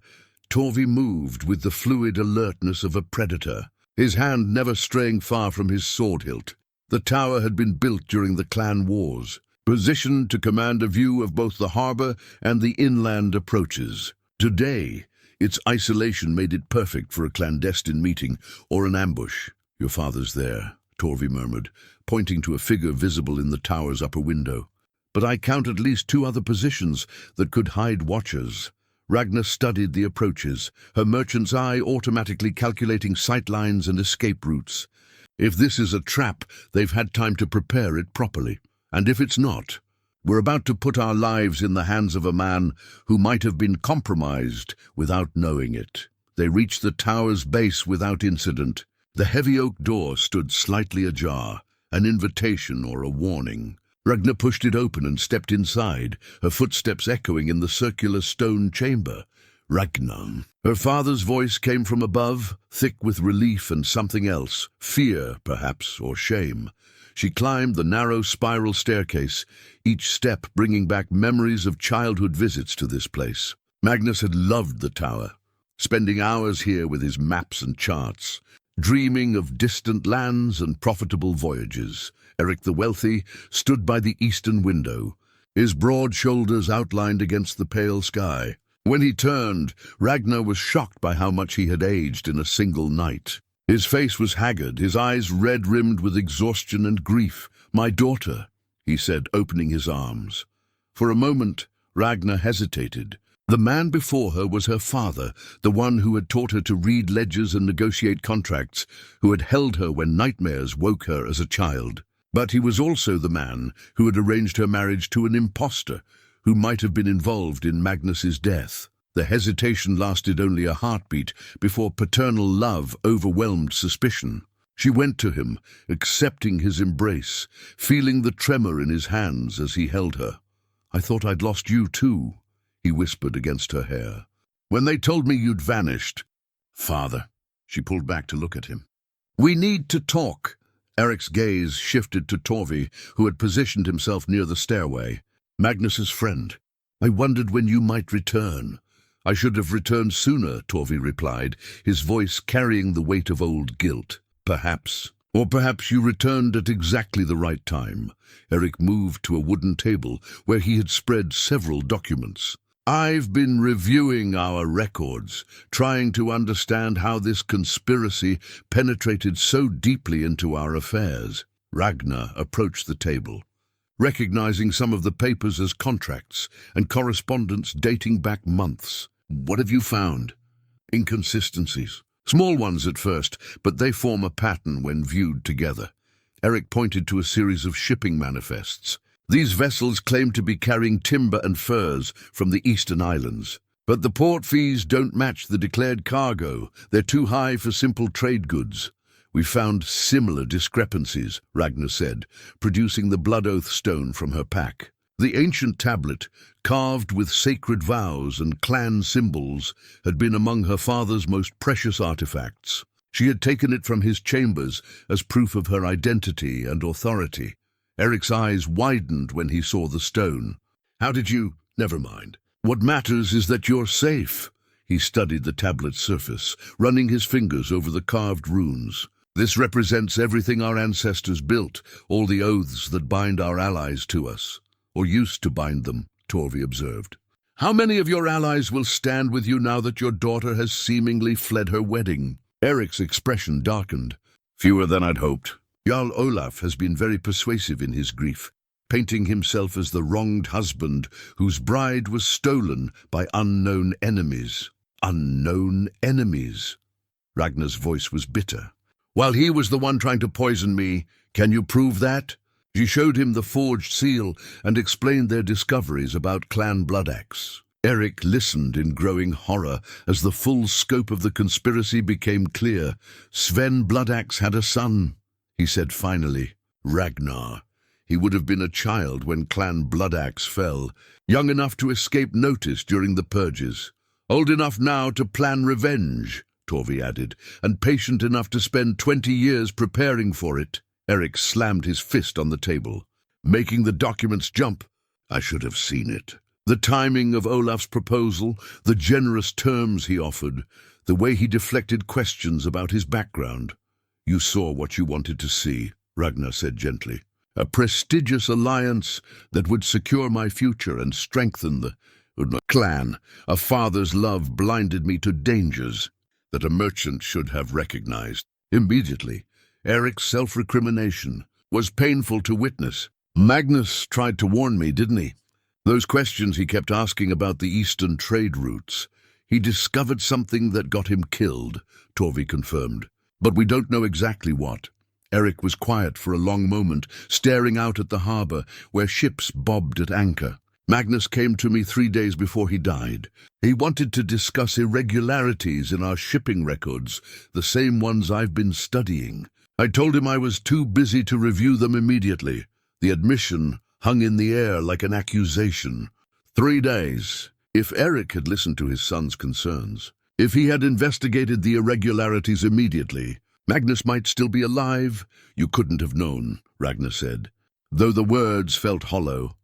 Torvi moved with the fluid alertness of a predator, his hand never straying far from his sword hilt. The tower had been built during the clan wars, positioned to command a view of both the harbor and the inland approaches. Today, its isolation made it perfect for a clandestine meeting or an ambush. "Your father's there," Torvi murmured, pointing to a figure visible in the tower's upper window. "But I count at least 2 other positions that could hide watchers." Ragna studied the approaches, her merchant's eye automatically calculating sightlines and escape routes. If this is a trap, they've had time to prepare it properly. And if it's not, we're about to put our lives in the hands of a man who might have been compromised without knowing it. They reached the tower's base without incident. The heavy oak door stood slightly ajar, an invitation or a warning. Ragna pushed it open and stepped inside, her footsteps echoing in the circular stone chamber. "Ragna." Her father's voice came from above, thick with relief and something else, fear, perhaps, or shame. She climbed the narrow spiral staircase, each step bringing back memories of childhood visits to this place. Magnus had loved the tower, spending hours here with his maps and charts, dreaming of distant lands and profitable voyages. Eric the Wealthy stood by the eastern window, his broad shoulders outlined against the pale sky. When he turned, Ragnar was shocked by how much he had aged in a single night. His face was haggard, his eyes red-rimmed with exhaustion and grief. "My daughter," he said, opening his arms. For a moment, Ragnar hesitated. The man before her was her father, the one who had taught her to read ledgers and negotiate contracts, who had held her when nightmares woke her as a child. But he was also the man who had arranged her marriage to an impostor, who might have been involved in Magnus's death. The hesitation lasted only a heartbeat before paternal love overwhelmed suspicion. She went to him, accepting his embrace, feeling the tremor in his hands as he held her. "I thought I'd lost you too," he whispered against her hair. "When they told me you'd vanished." "Father." She pulled back to look at him. "We need to talk." Eric's gaze shifted to Torvi, who had positioned himself near the stairway. "Magnus's friend. I wondered when you might return." "I should have returned sooner," Torvi replied, his voice carrying the weight of old guilt. "Perhaps. Or perhaps you returned at exactly the right time." Eric moved to a wooden table where he had spread several documents. "I've been reviewing our records, trying to understand how this conspiracy penetrated so deeply into our affairs." Ragnar approached the table, recognizing some of the papers as contracts and correspondence dating back months. "What have you found?" "Inconsistencies. Small ones at first, but they form a pattern when viewed together." Eric pointed to a series of shipping manifests. "These vessels claim to be carrying timber and furs from the eastern islands. But the port fees don't match the declared cargo. They're too high for simple trade goods." "We found similar discrepancies," Ragnar said, producing the blood oath stone from her pack. The ancient tablet, carved with sacred vows and clan symbols, had been among her father's most precious artifacts. She had taken it from his chambers as proof of her identity and authority. Eric's eyes widened when he saw the stone. "How did you—" "Never mind. What matters is that you're safe." He studied the tablet's surface, running his fingers over the carved runes. "This represents everything our ancestors built, all the oaths that bind our allies to us. Or used to bind them," Torvi observed. "How many of your allies will stand with you now that your daughter has seemingly fled her wedding?" Eric's expression darkened. "Fewer than I'd hoped. Jarl Olaf has been very persuasive in his grief, painting himself as the wronged husband whose bride was stolen by unknown enemies." "Unknown enemies?" Ragnar's voice was bitter. while he was the one trying to poison me. Can you prove that? She showed him the forged seal and explained their discoveries about Clan Bloodaxe. Eric listened in growing horror as the full scope of the conspiracy became clear. Sven Bloodaxe had a son, he said finally, Ragnar. He would have been a child when Clan Bloodaxe fell, young enough to escape notice during the purges. Old enough now to plan revenge, Torvi added, and patient enough to spend 20 years preparing for it. Eric slammed his fist on the table, making the documents jump. I should have seen it. The timing of Olaf's proposal, the generous terms he offered, the way he deflected questions about his background. You saw what you wanted to see, Ragnar said gently. A prestigious alliance that would secure my future and strengthen the clan. A father's love blinded me to dangers that a merchant should have recognized. Immediately, Eric's self-recrimination was painful to witness. Magnus tried to warn me, didn't he? Those questions he kept asking about the eastern trade routes. He discovered something that got him killed, Torvi confirmed. But we don't know exactly what. Eric was quiet for a long moment, staring out at the harbor where ships bobbed at anchor. Magnus came to me 3 days before he died. He wanted to discuss irregularities in our shipping records, the same ones I've been studying. I told him I was too busy to review them immediately. The admission hung in the air like an accusation. 3 days. If Eric had listened to his son's concerns, if he had investigated the irregularities immediately, Magnus might still be alive. You couldn't have known, Ragnar said, though the words felt hollow.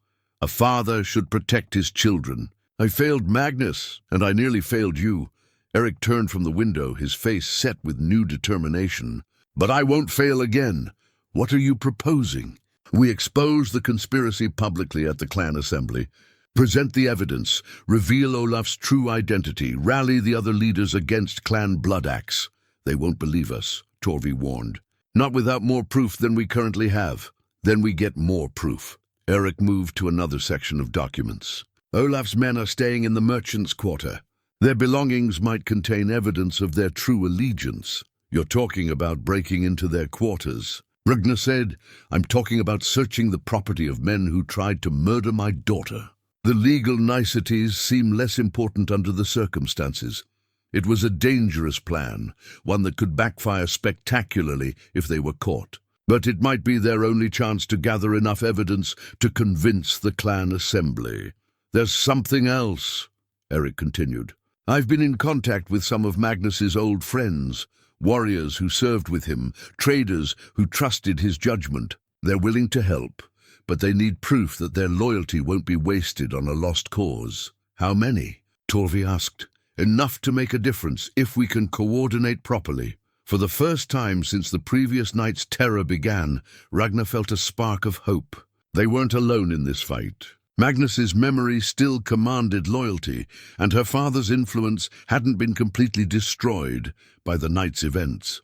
A father should protect his children. I failed Magnus, and I nearly failed you. Eric turned from the window, his face set with new determination. But I won't fail again. What are you proposing? We expose the conspiracy publicly at the clan assembly, present the evidence, reveal Olaf's true identity, rally the other leaders against Clan Bloodaxe. They won't believe us, Torvi warned. Not without more proof than we currently have. Then we get more proof. Eric moved to another section of documents. Olaf's men are staying in the merchants' quarter. Their belongings might contain evidence of their true allegiance. You're talking about breaking into their quarters. Ragnar said, I'm talking about searching the property of men who tried to murder my daughter. The legal niceties seem less important under the circumstances. It was a dangerous plan, one that could backfire spectacularly if they were caught. But it might be their only chance to gather enough evidence to convince the clan assembly. There's something else, Eric continued. I've been in contact with some of Magnus's old friends, warriors who served with him, traders who trusted his judgment. They're willing to help, but they need proof that their loyalty won't be wasted on a lost cause. How many? Torvi asked. Enough to make a difference if we can coordinate properly. For the first time since the previous night's terror began, Ragnar felt a spark of hope. They weren't alone in this fight. Magnus's memory still commanded loyalty, and her father's influence hadn't been completely destroyed by the night's events.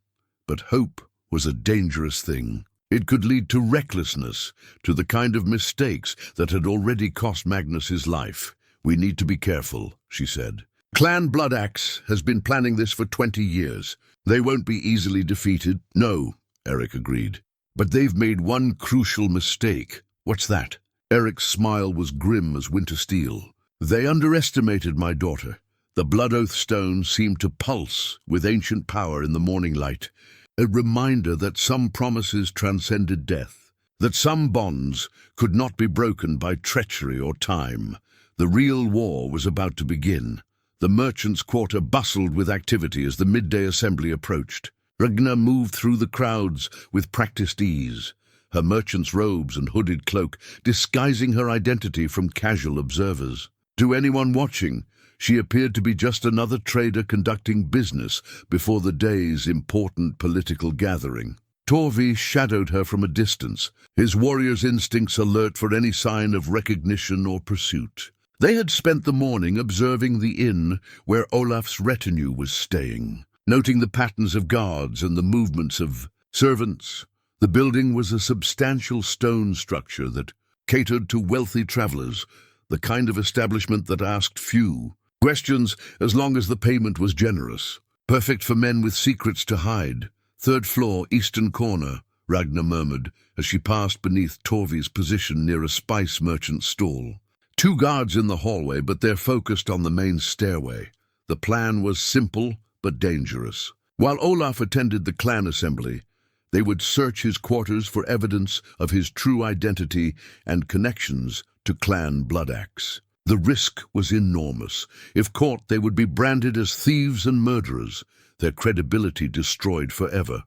But hope was a dangerous thing. It could lead to recklessness, to the kind of mistakes that had already cost Magnus his life. We need to be careful, she said. Clan Bloodaxe has been planning this for 20 years. They won't be easily defeated. No, Eric agreed. But they've made one crucial mistake. What's that? Eric's smile was grim as winter steel. They underestimated my daughter. The blood oath stone seemed to pulse with ancient power in the morning light, a reminder that some promises transcended death, that some bonds could not be broken by treachery or time. The real war was about to begin. The merchants' quarter bustled with activity as the midday assembly approached. Ragna moved through the crowds with practiced ease, her merchant's robes and hooded cloak disguising her identity from casual observers. To anyone watching, she appeared to be just another trader conducting business before the day's important political gathering. Torvi shadowed her from a distance, his warrior's instincts alert for any sign of recognition or pursuit. They had spent the morning observing the inn where Olaf's retinue was staying, noting the patterns of guards and the movements of servants. The building was a substantial stone structure that catered to wealthy travelers, the kind of establishment that asked few questions as long as the payment was generous. Perfect for men with secrets to hide. Third floor, eastern corner, Ragna murmured as she passed beneath Torvi's position near a spice merchant's stall. Two guards in the hallway, but they're focused on the main stairway. The plan was simple but dangerous. While Olaf attended the clan assembly, they would search his quarters for evidence of his true identity and connections to clan Bloodaxe. The risk was enormous. If caught, they would be branded as thieves and murderers, their credibility destroyed forever.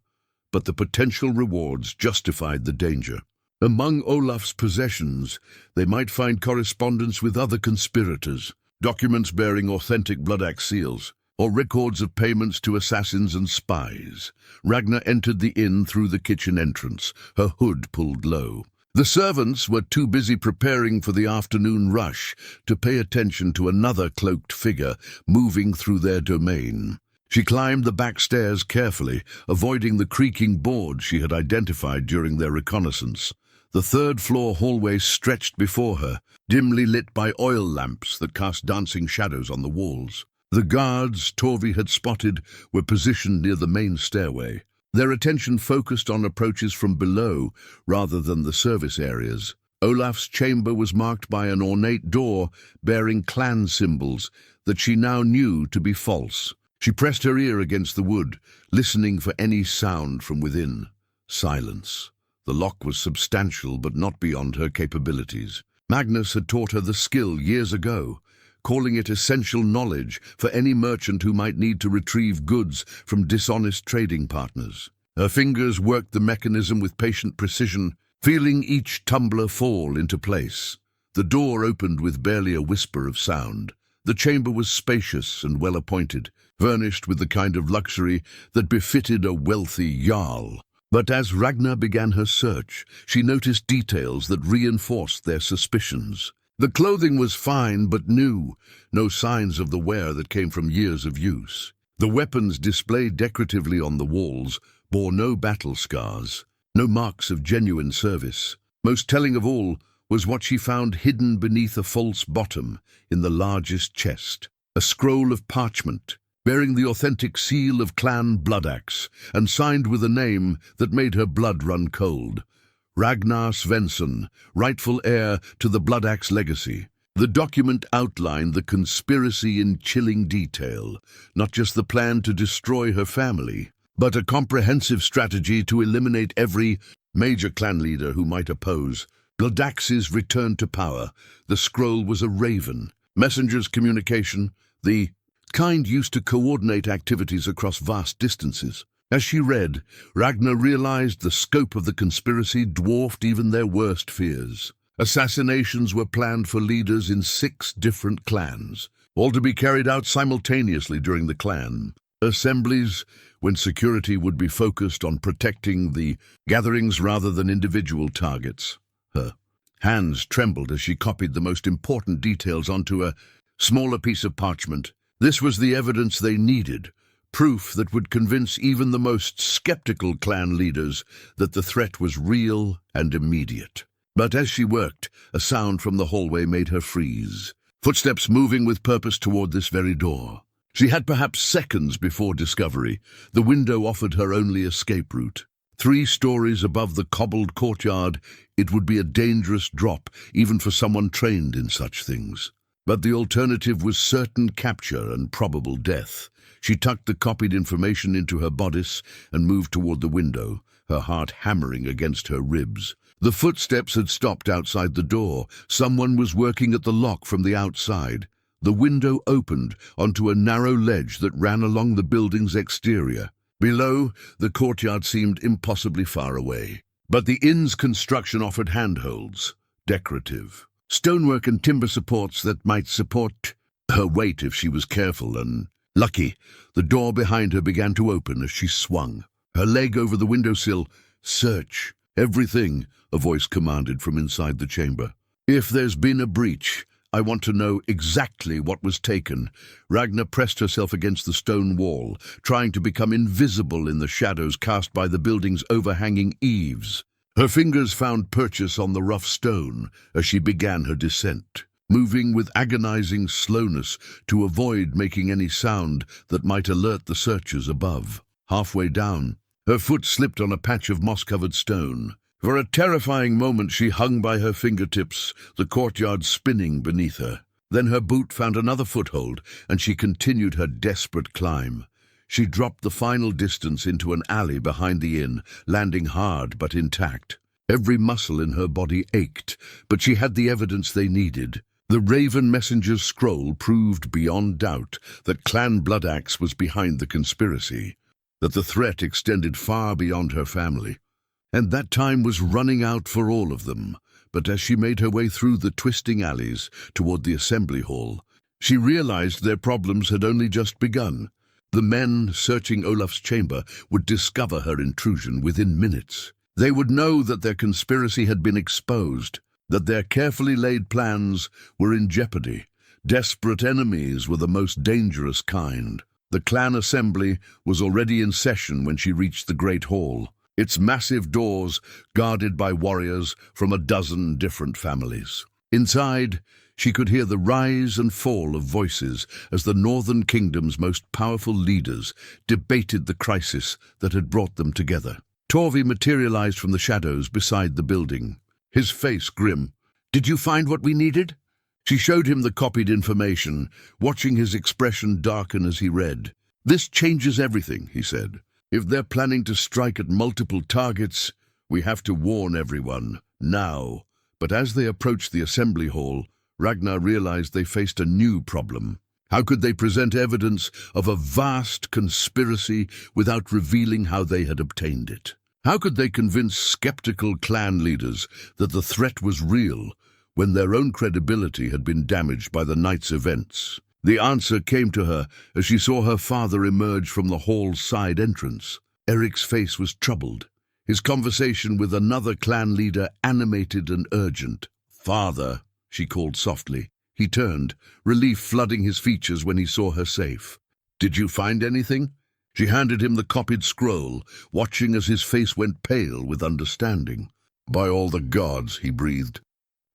But the potential rewards justified the danger. Among Olaf's possessions, they might find correspondence with other conspirators, documents bearing authentic Bloodaxe seals, or records of payments to assassins and spies. Ragna entered the inn through the kitchen entrance, her hood pulled low. The servants were too busy preparing for the afternoon rush to pay attention to another cloaked figure moving through their domain. She climbed the back stairs carefully, avoiding the creaking boards she had identified during their reconnaissance. The third-floor hallway stretched before her, dimly lit by oil lamps that cast dancing shadows on the walls. The guards Torvi had spotted were positioned near the main stairway, their attention focused on approaches from below rather than the service areas. Olaf's chamber was marked by an ornate door bearing clan symbols that she now knew to be false. She pressed her ear against the wood, listening for any sound from within. Silence. The lock was substantial but not beyond her capabilities. Magnus had taught her the skill years ago, calling it essential knowledge for any merchant who might need to retrieve goods from dishonest trading partners. Her fingers worked the mechanism with patient precision, feeling each tumbler fall into place. The door opened with barely a whisper of sound. The chamber was spacious and well-appointed, furnished with the kind of luxury that befitted a wealthy jarl. But as Ragna began her search, she noticed details that reinforced their suspicions. The clothing was fine but new, no signs of the wear that came from years of use. The weapons displayed decoratively on the walls bore no battle scars, no marks of genuine service. Most telling of all was what she found hidden beneath a false bottom in the largest chest, a scroll of parchment bearing the authentic seal of Clan Bloodaxe and signed with a name that made her blood run cold. Ragnar Svensson, rightful heir to the Bloodaxe legacy. The document outlined the conspiracy in chilling detail, not just the plan to destroy her family, but a comprehensive strategy to eliminate every major clan leader who might oppose. Bloodaxe's return to power. The scroll was a raven, messenger's communication, the kind used to coordinate activities across vast distances. As she read, Ragnar realized the scope of the conspiracy dwarfed even their worst fears. Assassinations were planned for leaders in 6 different clans, all to be carried out simultaneously during the clan assemblies, when security would be focused on protecting the gatherings rather than individual targets. Her hands trembled as she copied the most important details onto a smaller piece of parchment. This was the evidence they needed, proof that would convince even the most skeptical clan leaders that the threat was real and immediate. But as she worked, a sound from the hallway made her freeze, footsteps moving with purpose toward this very door. She had perhaps seconds before discovery. The window offered her only escape route. 3 stories above the cobbled courtyard, it would be a dangerous drop, even for someone trained in such things. But the alternative was certain capture and probable death. She tucked the copied information into her bodice and moved toward the window, her heart hammering against her ribs. The footsteps had stopped outside the door. Someone was working at the lock from the outside. The window opened onto a narrow ledge that ran along the building's exterior. Below, the courtyard seemed impossibly far away. But the inn's construction offered handholds, decorative. Stonework and timber supports that might support her weight if she was careful and lucky. The door behind her began to open as she swung, her leg over the windowsill. "Search everything," a voice commanded from inside the chamber. "If there's been a breach, I want to know exactly what was taken." Ragna pressed herself against the stone wall, trying to become invisible in the shadows cast by the building's overhanging eaves. Her fingers found purchase on the rough stone as she began her descent, moving with agonizing slowness to avoid making any sound that might alert the searchers above. Halfway down, Her foot slipped on a patch of moss-covered stone. For a terrifying moment she hung by her fingertips, the courtyard spinning beneath her. Then her boot found another foothold, and she continued her desperate climb. She dropped the final distance into an alley behind the inn, landing hard but intact. Every muscle in her body ached, but she had the evidence they needed. The Raven Messenger's scroll proved beyond doubt that Clan Bloodaxe was behind the conspiracy, that the threat extended far beyond her family. And that time was running out for all of them. But as she made her way through the twisting alleys toward the assembly hall, she realized their problems had only just begun. The men searching Olaf's chamber would discover her intrusion within minutes. They would know that their conspiracy had been exposed, that their carefully laid plans were in jeopardy. Desperate enemies were the most dangerous kind. The clan assembly was already in session when she reached the great hall, its massive doors guarded by warriors from a dozen different families. Inside, she could hear the rise and fall of voices as the Northern Kingdom's most powerful leaders debated the crisis that had brought them together. Torvi materialized from the shadows beside the building, his face grim. "Did you find what we needed?" She showed him the copied information, watching his expression darken as he read. "This changes everything," he said. "If they're planning to strike at multiple targets, we have to warn everyone, now." But as they approached the assembly hall, Ragna realized they faced a new problem. How could they present evidence of a vast conspiracy without revealing how they had obtained it? How could they convince skeptical clan leaders that the threat was real when their own credibility had been damaged by the night's events? The answer came to her as she saw her father emerge from the hall's side entrance. Eric's face was troubled, his conversation with another clan leader animated and urgent. "Father," she called softly. He turned, relief flooding his features when he saw her safe. "Did you find anything?" She handed him the copied scroll, watching as his face went pale with understanding. "By all the gods," he breathed.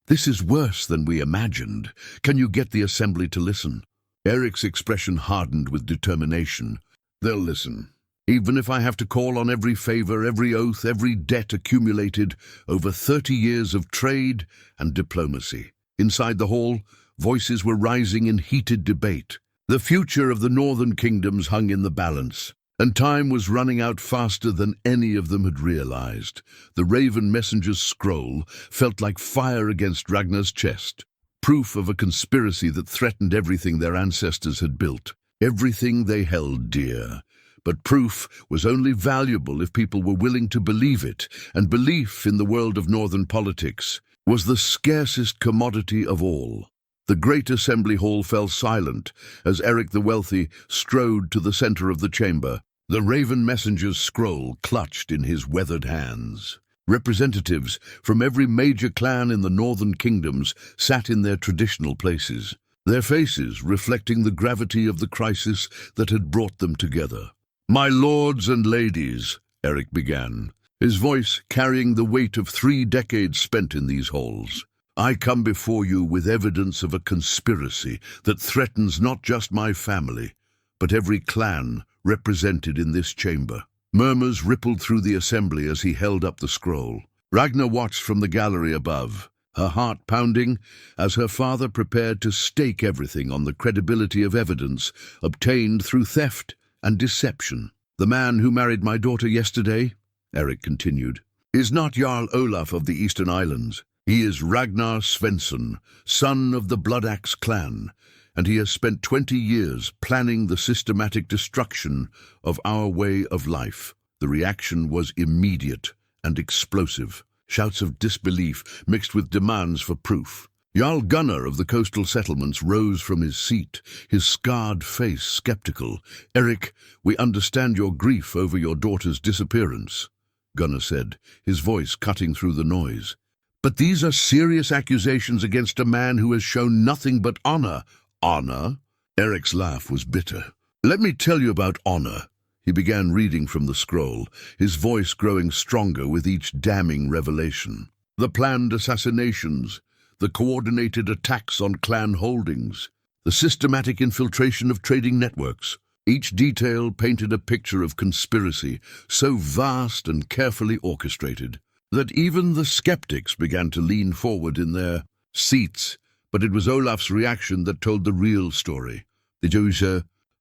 "This is worse than we imagined. Can you get the assembly to listen?" Eric's expression hardened with determination. "They'll listen. Even if I have to call on every favor, every oath, every debt accumulated over 30 years of trade and diplomacy." Inside the hall, voices were rising in heated debate. The future of the Northern Kingdoms hung in the balance, and time was running out faster than any of them had realized. The Raven Messenger's scroll felt like fire against Ragna's chest, proof of a conspiracy that threatened everything their ancestors had built, everything they held dear. But proof was only valuable if people were willing to believe it, and belief in the world of Northern politics was the scarcest commodity of all. The great assembly hall fell silent as Eric the Wealthy strode to the center of the chamber, the Raven Messenger's scroll clutched in his weathered hands. Representatives from every major clan in the Northern Kingdoms sat in their traditional places, their faces reflecting the gravity of the crisis that had brought them together. "My lords and ladies," Eric began, his voice carrying the weight of 3 decades spent in these halls, "I come before you with evidence of a conspiracy that threatens not just my family, but every clan represented in this chamber." Murmurs rippled through the assembly as he held up the scroll. Ragna watched from the gallery above, her heart pounding as her father prepared to stake everything on the credibility of evidence obtained through theft and deception. "The man who married my daughter yesterday," Eric continued, "is not Jarl Olaf of the Eastern Islands. He is Ragnar Svensson, son of the Bloodaxe clan, and he has spent 20 years planning the systematic destruction of our way of life." The reaction was immediate and explosive. Shouts of disbelief mixed with demands for proof. Jarl Gunnar of the coastal settlements rose from his seat, his scarred face skeptical. "Eric, we understand your grief over your daughter's disappearance," Gunnar said, his voice cutting through the noise. "But these are serious accusations against a man who has shown nothing but honor." "Honor?" Eric's laugh was bitter. "Let me tell you about honor." He began reading from the scroll, his voice growing stronger with each damning revelation. "The planned assassinations, the coordinated attacks on clan holdings, the systematic infiltration of trading networks. Each detail painted a picture of conspiracy so vast and carefully orchestrated that even the skeptics began to lean forward in their seats. But it was Olaf's reaction that told the real story. The Jewish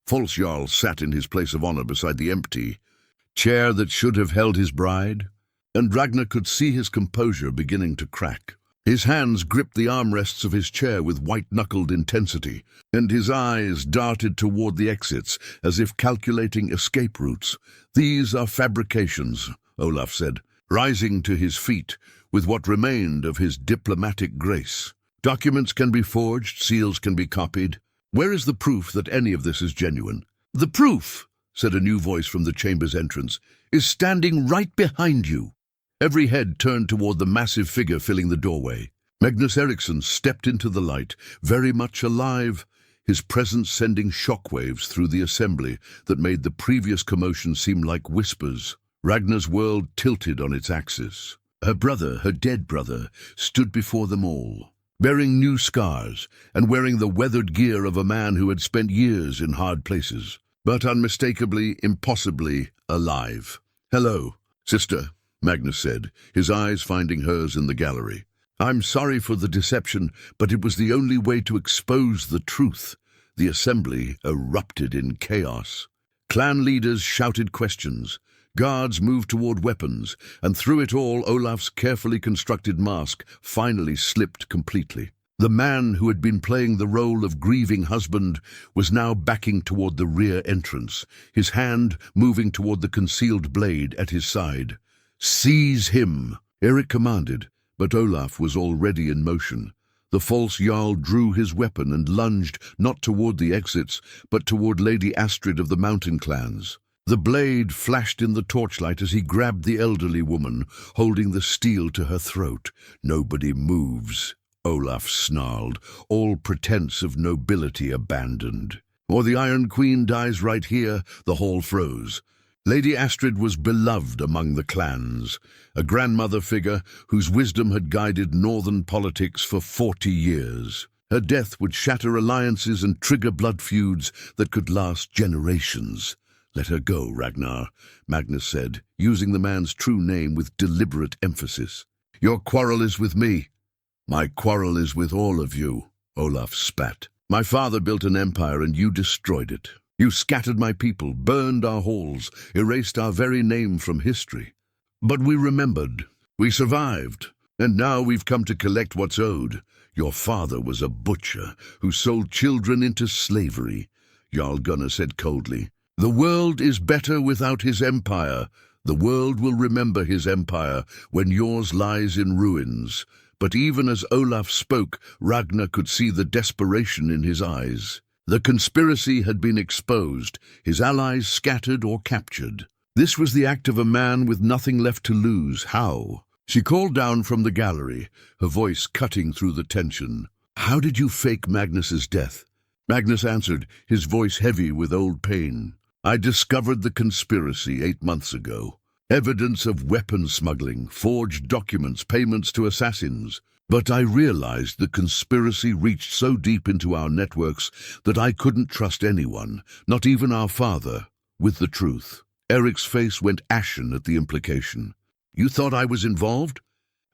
false Jarl sat in his place of honor beside the empty chair that should have held his bride, and Ragnar could see his composure beginning to crack. His hands gripped the armrests of his chair with white-knuckled intensity, and his eyes darted toward the exits as if calculating escape routes. "These are fabrications," Olaf said, rising to his feet with what remained of his diplomatic grace. "Documents can be forged, seals can be copied. Where is the proof that any of this is genuine?" "The proof," said a new voice from the chamber's entrance, "is standing right behind you." Every head turned toward the massive figure filling the doorway. Magnus Eriksson stepped into the light, very much alive, his presence sending shockwaves through the assembly that made the previous commotion seem like whispers. Ragnar's world tilted on its axis. Her brother, her dead brother, stood before them all, bearing new scars and wearing the weathered gear of a man who had spent years in hard places, but unmistakably, impossibly alive. "Hello, sister," Magnus said, his eyes finding hers in the gallery. "I'm sorry for the deception, but it was the only way to expose the truth." The assembly erupted in chaos. Clan leaders shouted questions. Guards moved toward weapons, and through it all Olaf's carefully constructed mask finally slipped completely. The man who had been playing the role of grieving husband was now backing toward the rear entrance, his hand moving toward the concealed blade at his side. "Seize him," Eric commanded, but Olaf was already in motion. The false Jarl drew his weapon and lunged not toward the exits, but toward Lady Astrid of the Mountain Clans. The blade flashed in the torchlight as he grabbed the elderly woman, holding the steel to her throat. "Nobody moves," Olaf snarled, all pretense of nobility abandoned. "Or the Iron Queen dies right here," the hall froze. Lady Astrid was beloved among the clans, a grandmother figure whose wisdom had guided northern politics for 40 years. Her death would shatter alliances and trigger blood feuds that could last generations. "Let her go, Ragnar," Magnus said, using the man's true name with deliberate emphasis. "Your quarrel is with me." "My quarrel is with all of you," Olaf spat. "My father built an empire and you destroyed it. You scattered my people, burned our halls, erased our very name from history. But we remembered. We survived. And now we've come to collect what's owed. Your father was a butcher who sold children into slavery," Jarl Gunnar said coldly. "The world is better without his empire. The world will remember his empire when yours lies in ruins." But even as Olaf spoke, Ragnar could see the desperation in his eyes. The conspiracy had been exposed, his allies scattered or captured. This was the act of a man with nothing left to lose. How? She called down from the gallery, her voice cutting through the tension. "How did you fake Magnus's death?" Magnus answered, his voice heavy with old pain. "I discovered the conspiracy 8 months ago. Evidence of weapon smuggling, forged documents, payments to assassins. But I realized the conspiracy reached so deep into our networks that I couldn't trust anyone, not even our father, with the truth." Eric's face went ashen at the implication. "You thought I was involved?"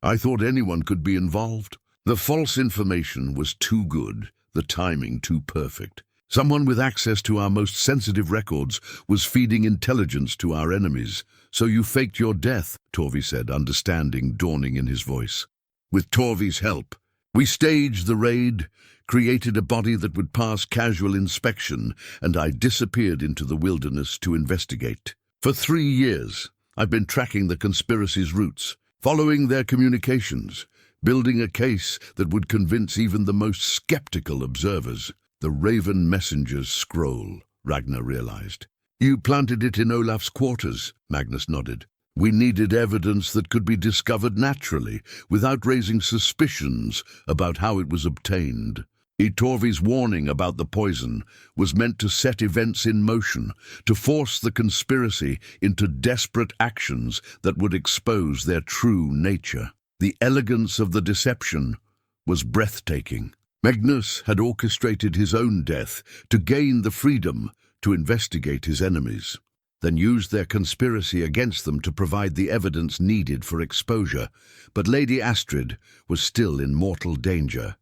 "I thought anyone could be involved." The false information was too good, the timing too perfect. Someone with access to our most sensitive records was feeding intelligence to our enemies. "So you faked your death," Torvi said, understanding dawning in his voice. "With Torvi's help. We staged the raid, created a body that would pass casual inspection, and I disappeared into the wilderness to investigate. For 3 years, I've been tracking the conspiracy's roots, following their communications, building a case that would convince even the most skeptical observers. The Raven Messenger's scroll," Ragnar realized. "You planted it in Olaf's quarters," Magnus nodded. "We needed evidence that could be discovered naturally, without raising suspicions about how it was obtained. Torvi's warning about the poison was meant to set events in motion, to force the conspiracy into desperate actions that would expose their true nature. The elegance of the deception was breathtaking. Magnus had orchestrated his own death to gain the freedom, to investigate his enemies, then used their conspiracy against them to provide the evidence needed for exposure. But Lady Astrid was still in mortal danger,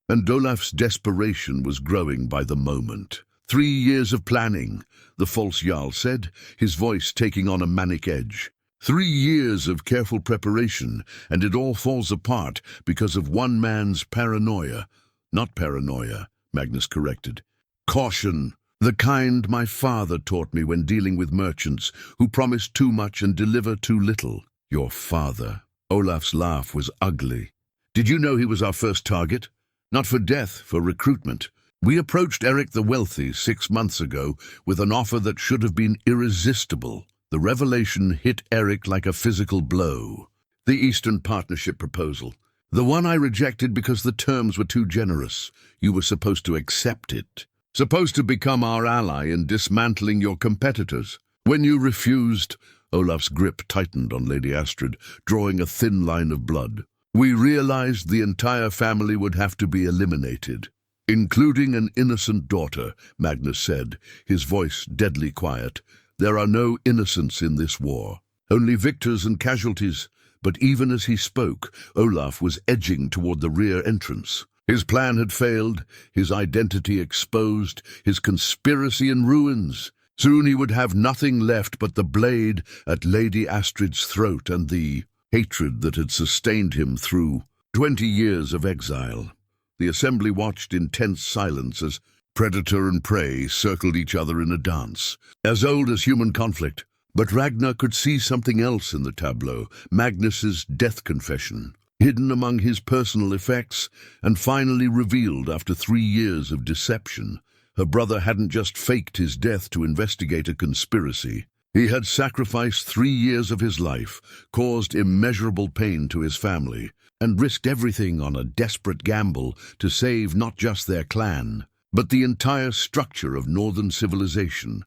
and Olaf's desperation was growing by the moment. 3 years of planning, the false Jarl said, his voice taking on a manic edge. 3 years of careful preparation, and it all falls apart because of one man's paranoia. Not paranoia, Magnus corrected. Caution, the kind my father taught me when dealing with merchants who promise too much and deliver too little. Your father. Olaf's laugh was ugly. Did you know he was our first target? Not for death, for recruitment. We approached Eric the Wealthy 6 months ago with an offer that should have been irresistible. The revelation hit Eric like a physical blow. The Eastern Partnership proposal. The one I rejected because the terms were too generous. You were supposed to accept it. Supposed to become our ally in dismantling your competitors. When you refused, Olaf's grip tightened on Lady Astrid, drawing a thin line of blood. We realized the entire family would have to be eliminated. Including an innocent daughter, Magnus said, his voice deadly quiet. There are no innocents in this war, only victors and casualties. But even as he spoke, Olaf was edging toward the rear entrance. His plan had failed, his identity exposed, his conspiracy in ruins. Soon he would have nothing left but the blade at Lady Astrid's throat and the hatred that had sustained him through 20 years of exile. The assembly watched in tense silence as predator and prey circled each other in a dance, as old as human conflict. But Ragnar could see something else in the tableau, Magnus's death confession, hidden among his personal effects and finally revealed after 3 years of deception. Her brother hadn't just faked his death to investigate a conspiracy. He had sacrificed 3 years of his life, caused immeasurable pain to his family, and risked everything on a desperate gamble to save not just their clan, but the entire structure of northern civilization.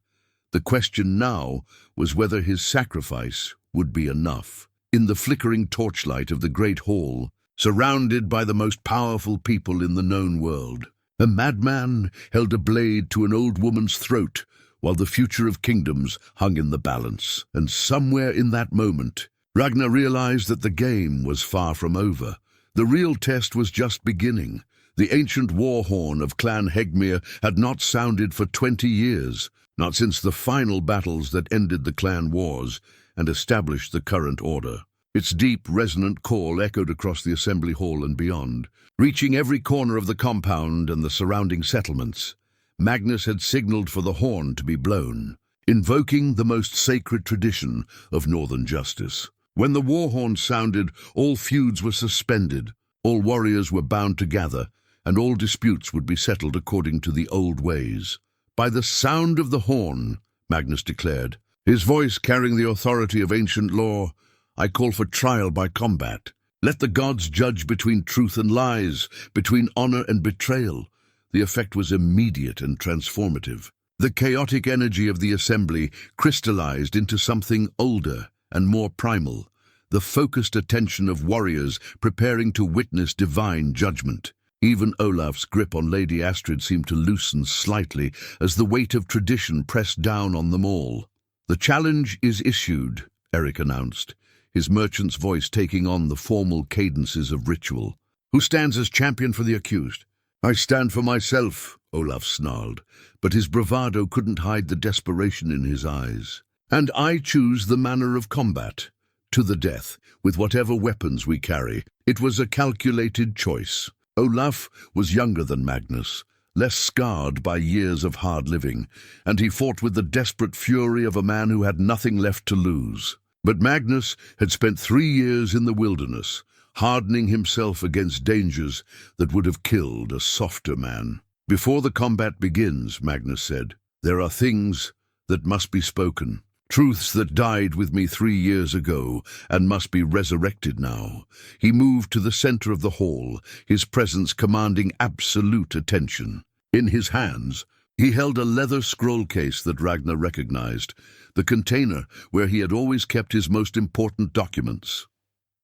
The question now was whether his sacrifice would be enough. In the flickering torchlight of the great hall, surrounded by the most powerful people in the known world, a madman held a blade to an old woman's throat, while the future of kingdoms hung in the balance. And somewhere in that moment, Ragnar realized that the game was far from over. The real test was just beginning. The ancient war horn of Clan Hegmir had not sounded for 20 years, not since the final battles that ended the clan wars and established the current order. Its deep, resonant call echoed across the assembly hall and beyond, reaching every corner of the compound and the surrounding settlements. Magnus had signaled for the horn to be blown, invoking the most sacred tradition of northern justice. When the war horn sounded, all feuds were suspended, all warriors were bound to gather, and all disputes would be settled according to the old ways. By the sound of the horn, Magnus declared, his voice carrying the authority of ancient law, I call for trial by combat. Let the gods judge between truth and lies, between honor and betrayal. The effect was immediate and transformative. The chaotic energy of the assembly crystallized into something older and more primal, the focused attention of warriors preparing to witness divine judgment. Even Olaf's grip on Lady Astrid seemed to loosen slightly as the weight of tradition pressed down on them all. The challenge is issued, Eric announced, his merchant's voice taking on the formal cadences of ritual. Who stands as champion for the accused? I stand for myself, Olaf snarled, but his bravado couldn't hide the desperation in his eyes. And I choose the manner of combat, to the death, with whatever weapons we carry. It was a calculated choice. Olaf was younger than Magnus, less scarred by years of hard living, and he fought with the desperate fury of a man who had nothing left to lose. But Magnus had spent 3 years in the wilderness, hardening himself against dangers that would have killed a softer man. Before the combat begins, Magnus said, there are things that must be spoken. Truths that died with me 3 years ago and must be resurrected now. He moved to the center of the hall, his presence commanding absolute attention. In his hands, he held a leather scroll case that Ragnar recognized, the container where he had always kept his most important documents.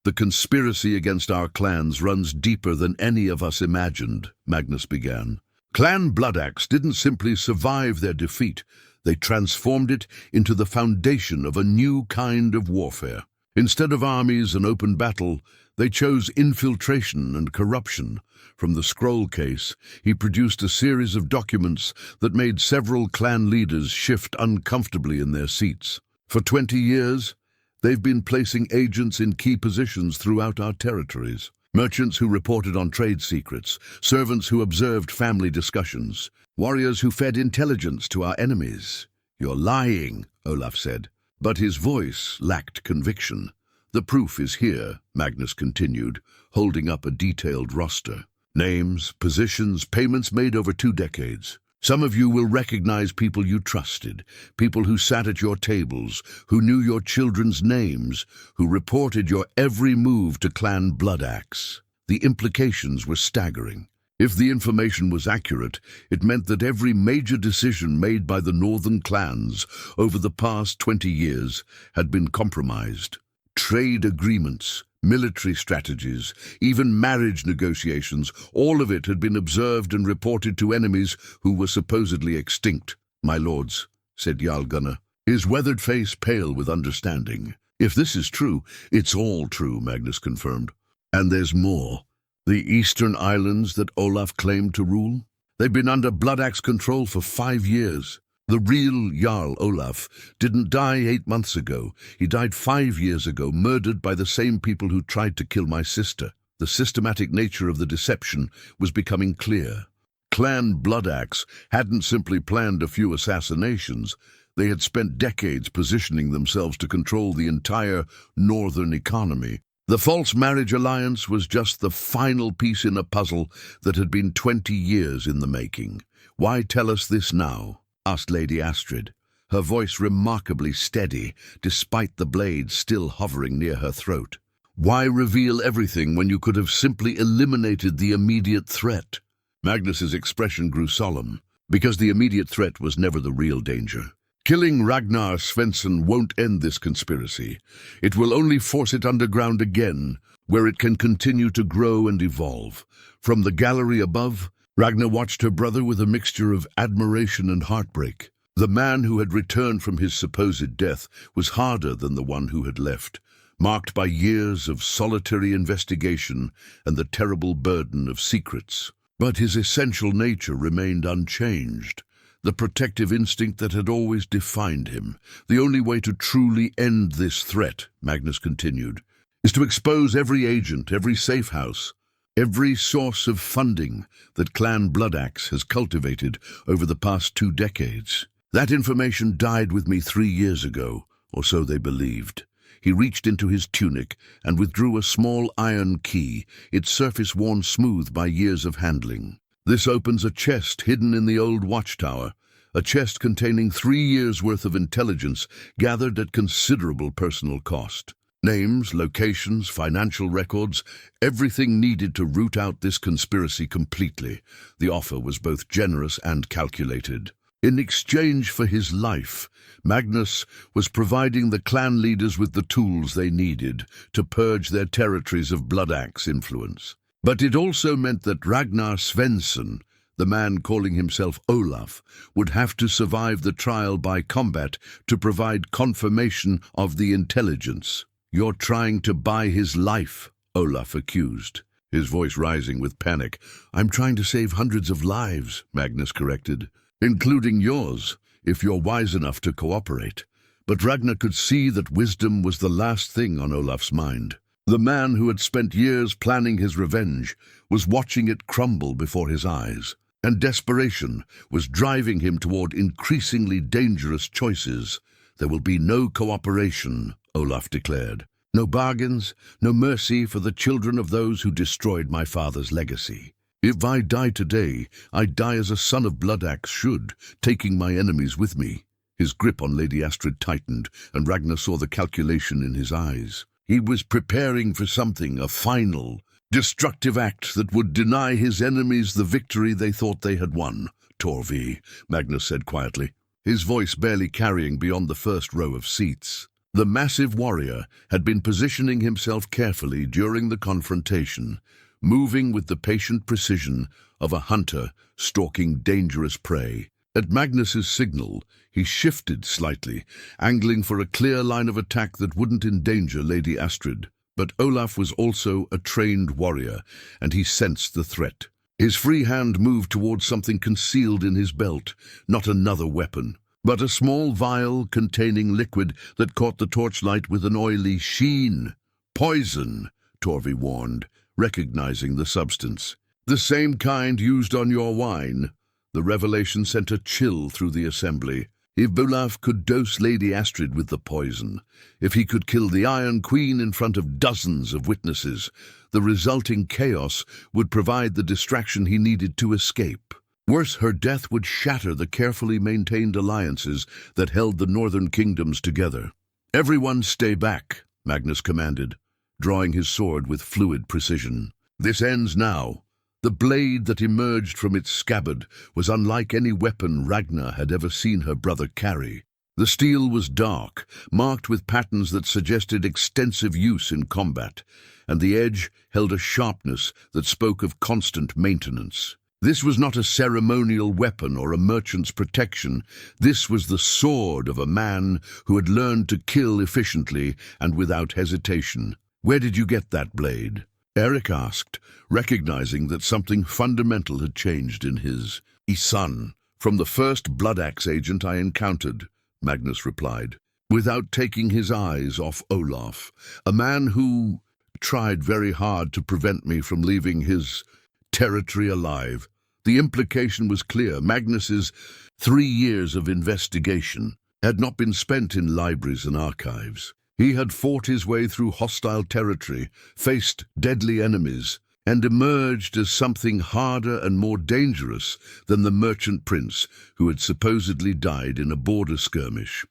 The conspiracy against our clans runs deeper than any of us imagined, Magnus began. Clan Bloodaxe didn't simply survive their defeat, They transformed it into the foundation of a new kind of warfare. Instead of armies and open battle, they chose infiltration and corruption. From the scroll case, he produced a series of documents that made several clan leaders shift uncomfortably in their seats. For 20 years, they've been placing agents in key positions throughout our territories. Merchants who reported on trade secrets, servants who observed family discussions, warriors who fed intelligence to our enemies. "You're lying," Olaf said, but his voice lacked conviction. "The proof is here," Magnus continued, holding up a detailed roster. "Names, positions, payments made over 2 decades. Some of you will recognize people you trusted, people who sat at your tables, who knew your children's names, who reported your every move to Clan Bloodaxe." The implications were staggering. If the information was accurate, it meant that every major decision made by the northern clans over the past 20 years had been compromised. Trade agreements, military strategies, even marriage negotiations, all of it had been observed and reported to enemies who were supposedly extinct. "My lords," said Jarl Gunnar, his weathered face pale with understanding. "If this is true, it's all true," Magnus confirmed. "And there's more. The eastern islands that Olaf claimed to rule? They've been under Bloodaxe control for 5 years. The real Jarl Olaf didn't die 8 months ago. He died 5 years ago, murdered by the same people who tried to kill my sister. The systematic nature of the deception was becoming clear. Clan Bloodaxe hadn't simply planned a few assassinations. They had spent decades positioning themselves to control the entire northern economy. The false marriage alliance was just the final piece in a puzzle that had been 20 years in the making. "Why tell us this now?" asked Lady Astrid, her voice remarkably steady, despite the blade still hovering near her throat. "Why reveal everything when you could have simply eliminated the immediate threat?" Magnus's expression grew solemn, because the immediate threat was never the real danger. Killing Ragnar Svensson won't end this conspiracy. It will only force it underground again, where it can continue to grow and evolve. From the gallery above, Ragnar watched her brother with a mixture of admiration and heartbreak. The man who had returned from his supposed death was harder than the one who had left, marked by years of solitary investigation and the terrible burden of secrets. But his essential nature remained unchanged. The protective instinct that had always defined him. "The only way to truly end this threat," Magnus continued, "is to expose every agent, every safe house, every source of funding that Clan Bloodaxe has cultivated over the past 2 decades. That information died with me 3 years ago, or so they believed." He reached into his tunic and withdrew a small iron key, its surface worn smooth by years of handling. "This opens a chest hidden in the old watchtower, a chest containing 3 years' worth of intelligence gathered at considerable personal cost. Names, locations, financial records, everything needed to root out this conspiracy completely." The offer was both generous and calculated. In exchange for his life, Magnus was providing the clan leaders with the tools they needed to purge their territories of Bloodaxe influence. But it also meant that Ragnar Svensson, the man calling himself Olaf, would have to survive the trial by combat to provide confirmation of the intelligence. "You're trying to buy his life," Olaf accused, his voice rising with panic. "I'm trying to save hundreds of lives," Magnus corrected, "including yours, if you're wise enough to cooperate." But Ragnar could see that wisdom was the last thing on Olaf's mind. The man who had spent years planning his revenge was watching it crumble before his eyes, and desperation was driving him toward increasingly dangerous choices. "There will be no cooperation," Olaf declared. "No bargains, no mercy for the children of those who destroyed my father's legacy. If I die today, I die as a son of Bloodaxe should, taking my enemies with me." His grip on Lady Astrid tightened, and Ragnar saw the calculation in his eyes. He was preparing for something, a final, destructive act that would deny his enemies the victory they thought they had won. "Torvi," Magnus said quietly, his voice barely carrying beyond the first row of seats. The massive warrior had been positioning himself carefully during the confrontation, moving with the patient precision of a hunter stalking dangerous prey. At Magnus's signal, he shifted slightly, angling for a clear line of attack that wouldn't endanger Lady Astrid. But Olaf was also a trained warrior, and he sensed the threat. His free hand moved towards something concealed in his belt, not another weapon, but a small vial containing liquid that caught the torchlight with an oily sheen. "Poison," Torvi warned, recognizing the substance. "The same kind used on your wine." The revelation sent a chill through the assembly. If Olaf could dose Lady Astrid with the poison, if he could kill the Iron Queen in front of dozens of witnesses, the resulting chaos would provide the distraction he needed to escape. Worse, her death would shatter the carefully maintained alliances that held the northern kingdoms together. "Everyone stay back," Magnus commanded, drawing his sword with fluid precision. "This ends now." The blade that emerged from its scabbard was unlike any weapon Ragna had ever seen her brother carry. The steel was dark, marked with patterns that suggested extensive use in combat, and the edge held a sharpness that spoke of constant maintenance. This was not a ceremonial weapon or a merchant's protection. This was the sword of a man who had learned to kill efficiently and without hesitation. "Where did you get that blade?" Eric asked, recognizing that something fundamental had changed in his son. "From the first blood axe agent I encountered," Magnus replied, without taking his eyes off Olaf, "a man who tried very hard to prevent me from leaving his territory alive." The implication was clear. Magnus's 3 years of investigation had not been spent in libraries and archives. He had fought his way through hostile territory, faced deadly enemies, and emerged as something harder and more dangerous than the merchant prince who had supposedly died in a border skirmish.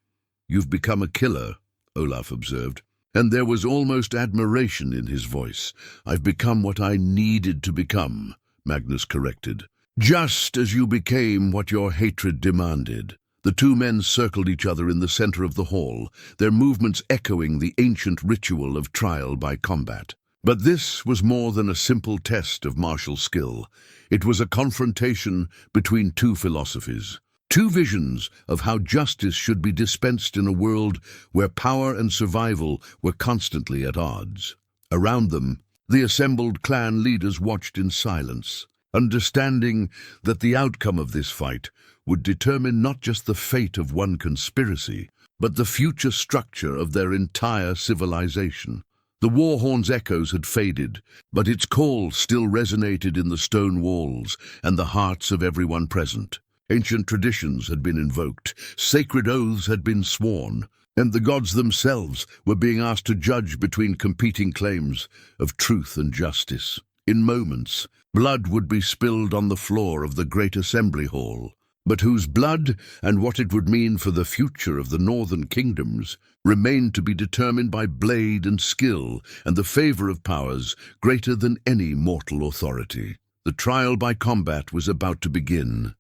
"You've become a killer," Olaf observed, and there was almost admiration in his voice. "I've become what I needed to become," Magnus corrected. "Just as you became what your hatred demanded." The two men circled each other in the center of the hall, their movements echoing the ancient ritual of trial by combat. But this was more than a simple test of martial skill. It was a confrontation between two philosophies, two visions of how justice should be dispensed in a world where power and survival were constantly at odds. Around them, the assembled clan leaders watched in silence, understanding that the outcome of this fight would determine not just the fate of one conspiracy, but the future structure of their entire civilization. The war horn's echoes had faded, but its call still resonated in the stone walls and the hearts of everyone present. Ancient traditions had been invoked, sacred oaths had been sworn, and the gods themselves were being asked to judge between competing claims of truth and justice. In moments, blood would be spilled on the floor of the great assembly hall. But whose blood and what it would mean for the future of the northern kingdoms remained to be determined by blade and skill and the favor of powers greater than any mortal authority. The trial by combat was about to begin,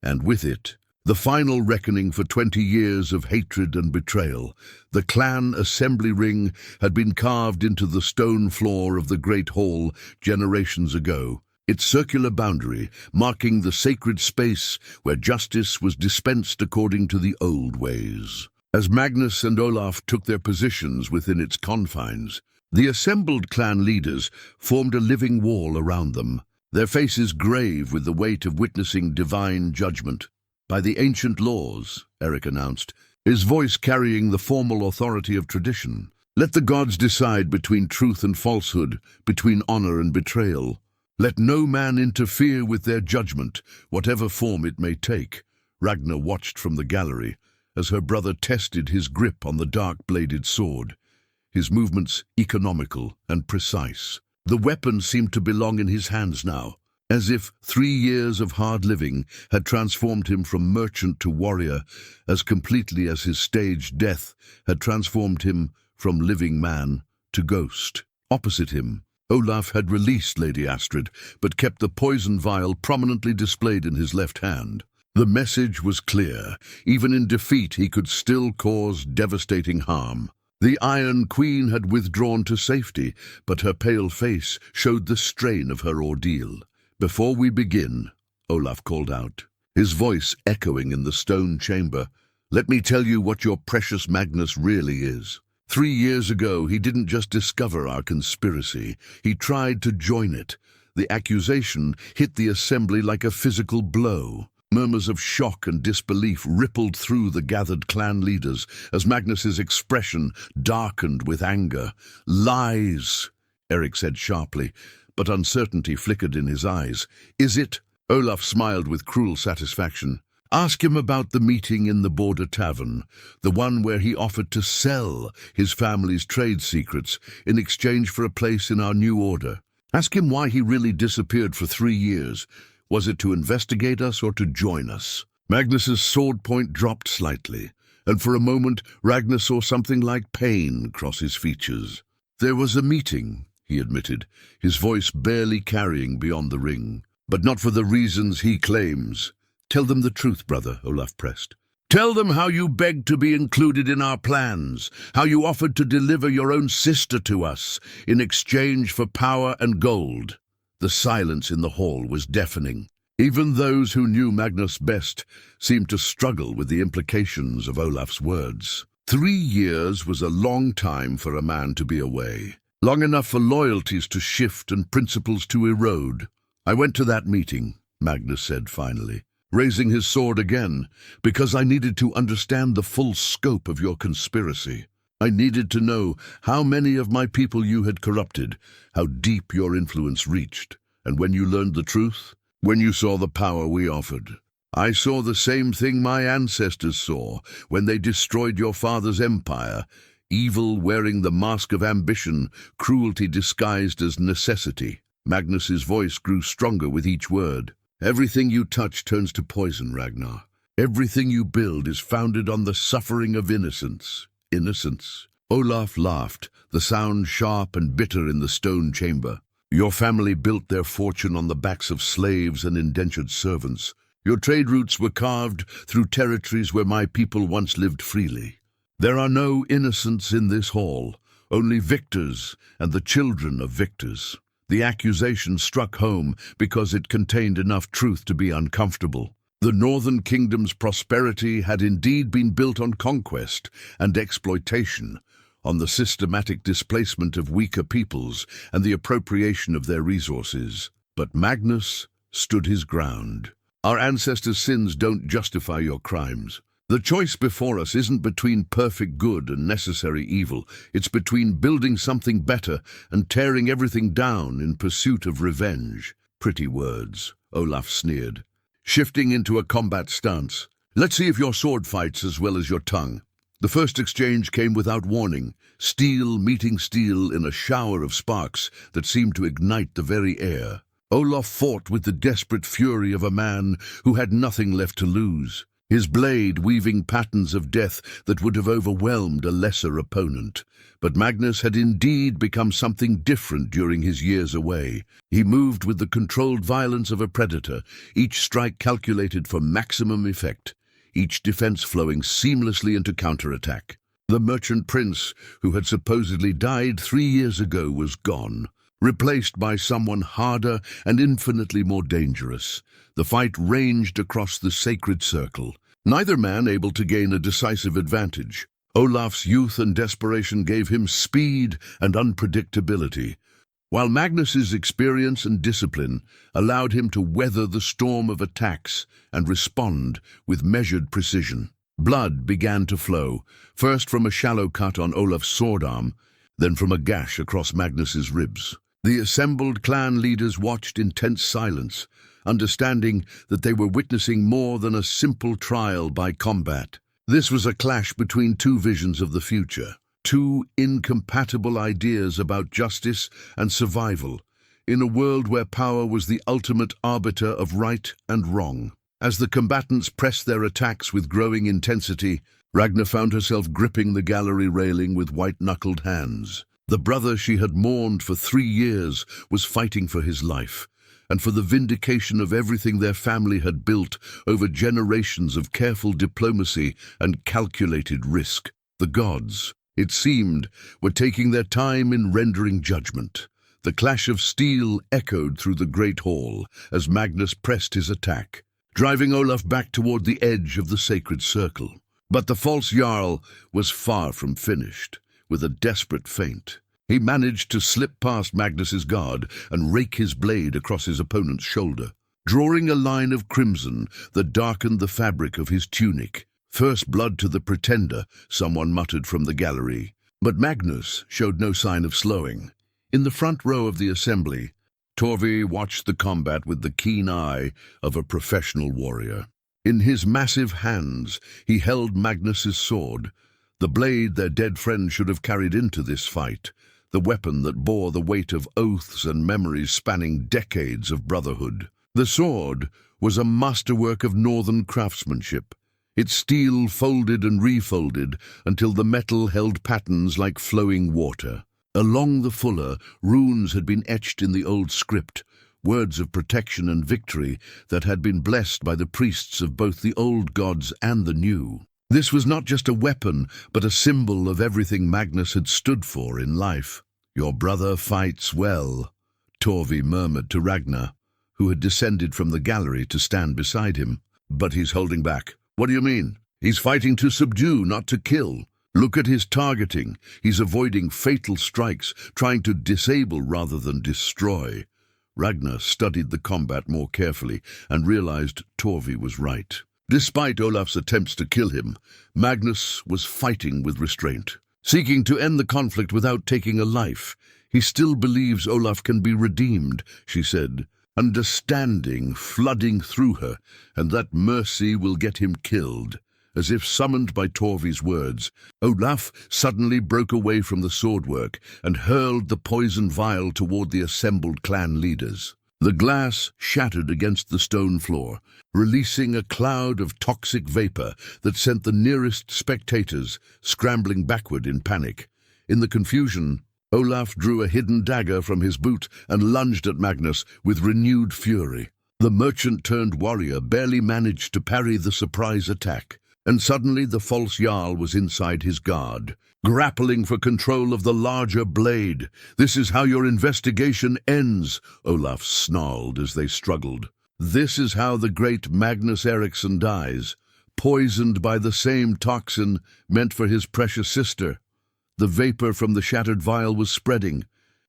and with it, the final reckoning for 20 years of hatred and betrayal. The clan assembly ring had been carved into the stone floor of the great hall generations ago, its circular boundary marking the sacred space where justice was dispensed according to the old ways. As Magnus and Olaf took their positions within its confines, the assembled clan leaders formed a living wall around them, their faces grave with the weight of witnessing divine judgment. "By the ancient laws," Eric announced, his voice carrying the formal authority of tradition, "let the gods decide between truth and falsehood, between honor and betrayal. Let no man interfere with their judgment, whatever form it may take." Ragna watched from the gallery as her brother tested his grip on the dark-bladed sword, his movements economical and precise. The weapon seemed to belong in his hands now, as if 3 years of hard living had transformed him from merchant to warrior, as completely as his staged death had transformed him from living man to ghost. Opposite him, Olaf had released Lady Astrid, but kept the poison vial prominently displayed in his left hand. The message was clear. Even in defeat, he could still cause devastating harm. The Iron Queen had withdrawn to safety, but her pale face showed the strain of her ordeal. "Before we begin," Olaf called out, his voice echoing in the stone chamber. "Let me tell you what your precious Magnus really is. 3 years ago, he didn't just discover our conspiracy, he tried to join it. The accusation hit the assembly like a physical blow. Murmurs of shock and disbelief rippled through the gathered clan leaders as Magnus's expression darkened with anger. "Lies," Eric said sharply, but uncertainty flickered in his eyes. "Is it?" Olaf smiled with cruel satisfaction. "Ask him about the meeting in the border tavern, the one where he offered to sell his family's trade secrets in exchange for a place in our new order. Ask him why he really disappeared for 3 years. Was it to investigate us or to join us?" Magnus's sword point dropped slightly, and for a moment Ragnar saw something like pain cross his features. "There was a meeting," he admitted, his voice barely carrying beyond the ring. "But not for the reasons he claims." "Tell them the truth, brother," Olaf pressed. "Tell them how you begged to be included in our plans, how you offered to deliver your own sister to us in exchange for power and gold." The silence in the hall was deafening. Even those who knew Magnus best seemed to struggle with the implications of Olaf's words. 3 years was a long time for a man to be away, long enough for loyalties to shift and principles to erode. "I went to that meeting," Magnus said finally, raising his sword again, "because I needed to understand the full scope of your conspiracy. I needed to know how many of my people you had corrupted, how deep your influence reached. And when you learned the truth, when you saw the power we offered, I saw the same thing my ancestors saw when they destroyed your father's empire. Evil wearing the mask of ambition, cruelty disguised as necessity." Magnus's voice grew stronger with each word. "Everything you touch turns to poison, Ragnar. Everything you build is founded on the suffering of innocence." "Innocence?" Olaf laughed, the sound sharp and bitter in the stone chamber. "Your family built their fortune on the backs of slaves and indentured servants. Your trade routes were carved through territories where my people once lived freely. There are no innocents in this hall, only victors and the children of victors." The accusation struck home because it contained enough truth to be uncomfortable. The Northern Kingdom's prosperity had indeed been built on conquest and exploitation, on the systematic displacement of weaker peoples and the appropriation of their resources. But Magnus stood his ground. "Our ancestors' sins don't justify your crimes. The choice before us isn't between perfect good and necessary evil. It's between building something better and tearing everything down in pursuit of revenge." "Pretty words," Olaf sneered, shifting into a combat stance. "Let's see if your sword fights as well as your tongue." The first exchange came without warning, steel meeting steel in a shower of sparks that seemed to ignite the very air. Olaf fought with the desperate fury of a man who had nothing left to lose, his blade weaving patterns of death that would have overwhelmed a lesser opponent. But Magnus had indeed become something different during his years away. He moved with the controlled violence of a predator, each strike calculated for maximum effect, each defense flowing seamlessly into counterattack. The merchant prince, who had supposedly died 3 years ago, was gone, replaced by someone harder and infinitely more dangerous. The fight ranged across the sacred circle, neither man able to gain a decisive advantage. Olaf's youth and desperation gave him speed and unpredictability, while Magnus's experience and discipline allowed him to weather the storm of attacks and respond with measured precision. Blood began to flow, first from a shallow cut on Olaf's sword arm, then from a gash across Magnus's ribs. The assembled clan leaders watched in tense silence, understanding that they were witnessing more than a simple trial by combat. This was a clash between two visions of the future, two incompatible ideas about justice and survival, in a world where power was the ultimate arbiter of right and wrong. As the combatants pressed their attacks with growing intensity, Ragna found herself gripping the gallery railing with white-knuckled hands. The brother she had mourned for 3 years was fighting for his life, and for the vindication of everything their family had built over generations of careful diplomacy and calculated risk. The gods, it seemed, were taking their time in rendering judgment. The clash of steel echoed through the great hall as Magnus pressed his attack. driving Olaf back toward the edge of the sacred circle. But the false Jarl was far from finished. With a desperate feint, he managed to slip past Magnus's guard and rake his blade across his opponent's shoulder, drawing a line of crimson that darkened the fabric of his tunic. "First blood to the pretender," someone muttered from the gallery. But Magnus showed no sign of slowing. In the front row of the assembly, Torvi watched the combat with the keen eye of a professional warrior. In his massive hands, he held Magnus's sword, the blade their dead friend should have carried into this fight, the weapon that bore the weight of oaths and memories spanning decades of brotherhood. The sword was a masterwork of northern craftsmanship. Its steel folded and refolded until the metal held patterns like flowing water. Along the fuller, runes had been etched in the old script, words of protection and victory that had been blessed by the priests of both the old gods and the new. This was not just a weapon, but a symbol of everything Magnus had stood for in life. "Your brother fights well," Torvi murmured to Ragna, who had descended from the gallery to stand beside him. "But he's holding back." "What do you mean?" "He's fighting to subdue, not to kill. Look at his targeting. He's avoiding fatal strikes, trying to disable rather than destroy." Ragna studied the combat more carefully and realized Torvi was right. Despite Olaf's attempts to kill him, Magnus was fighting with restraint, seeking to end the conflict without taking a life. "He still believes Olaf can be redeemed," she said, understanding flooding through her, "and that mercy will get him killed." As if summoned by Torvi's words, Olaf suddenly broke away from the swordwork and hurled the poison vial toward the assembled clan leaders. The glass shattered against the stone floor, releasing a cloud of toxic vapor that sent the nearest spectators scrambling backward in panic. In the confusion, Olaf drew a hidden dagger from his boot and lunged at Magnus with renewed fury. The merchant-turned-warrior barely managed to parry the surprise attack, and suddenly the false Jarl was inside his guard, grappling for control of the larger blade. "This is how your investigation ends," Olaf snarled as they struggled. "This is how the great Magnus Eriksson dies, poisoned by the same toxin meant for his precious sister." The vapor from the shattered vial was spreading,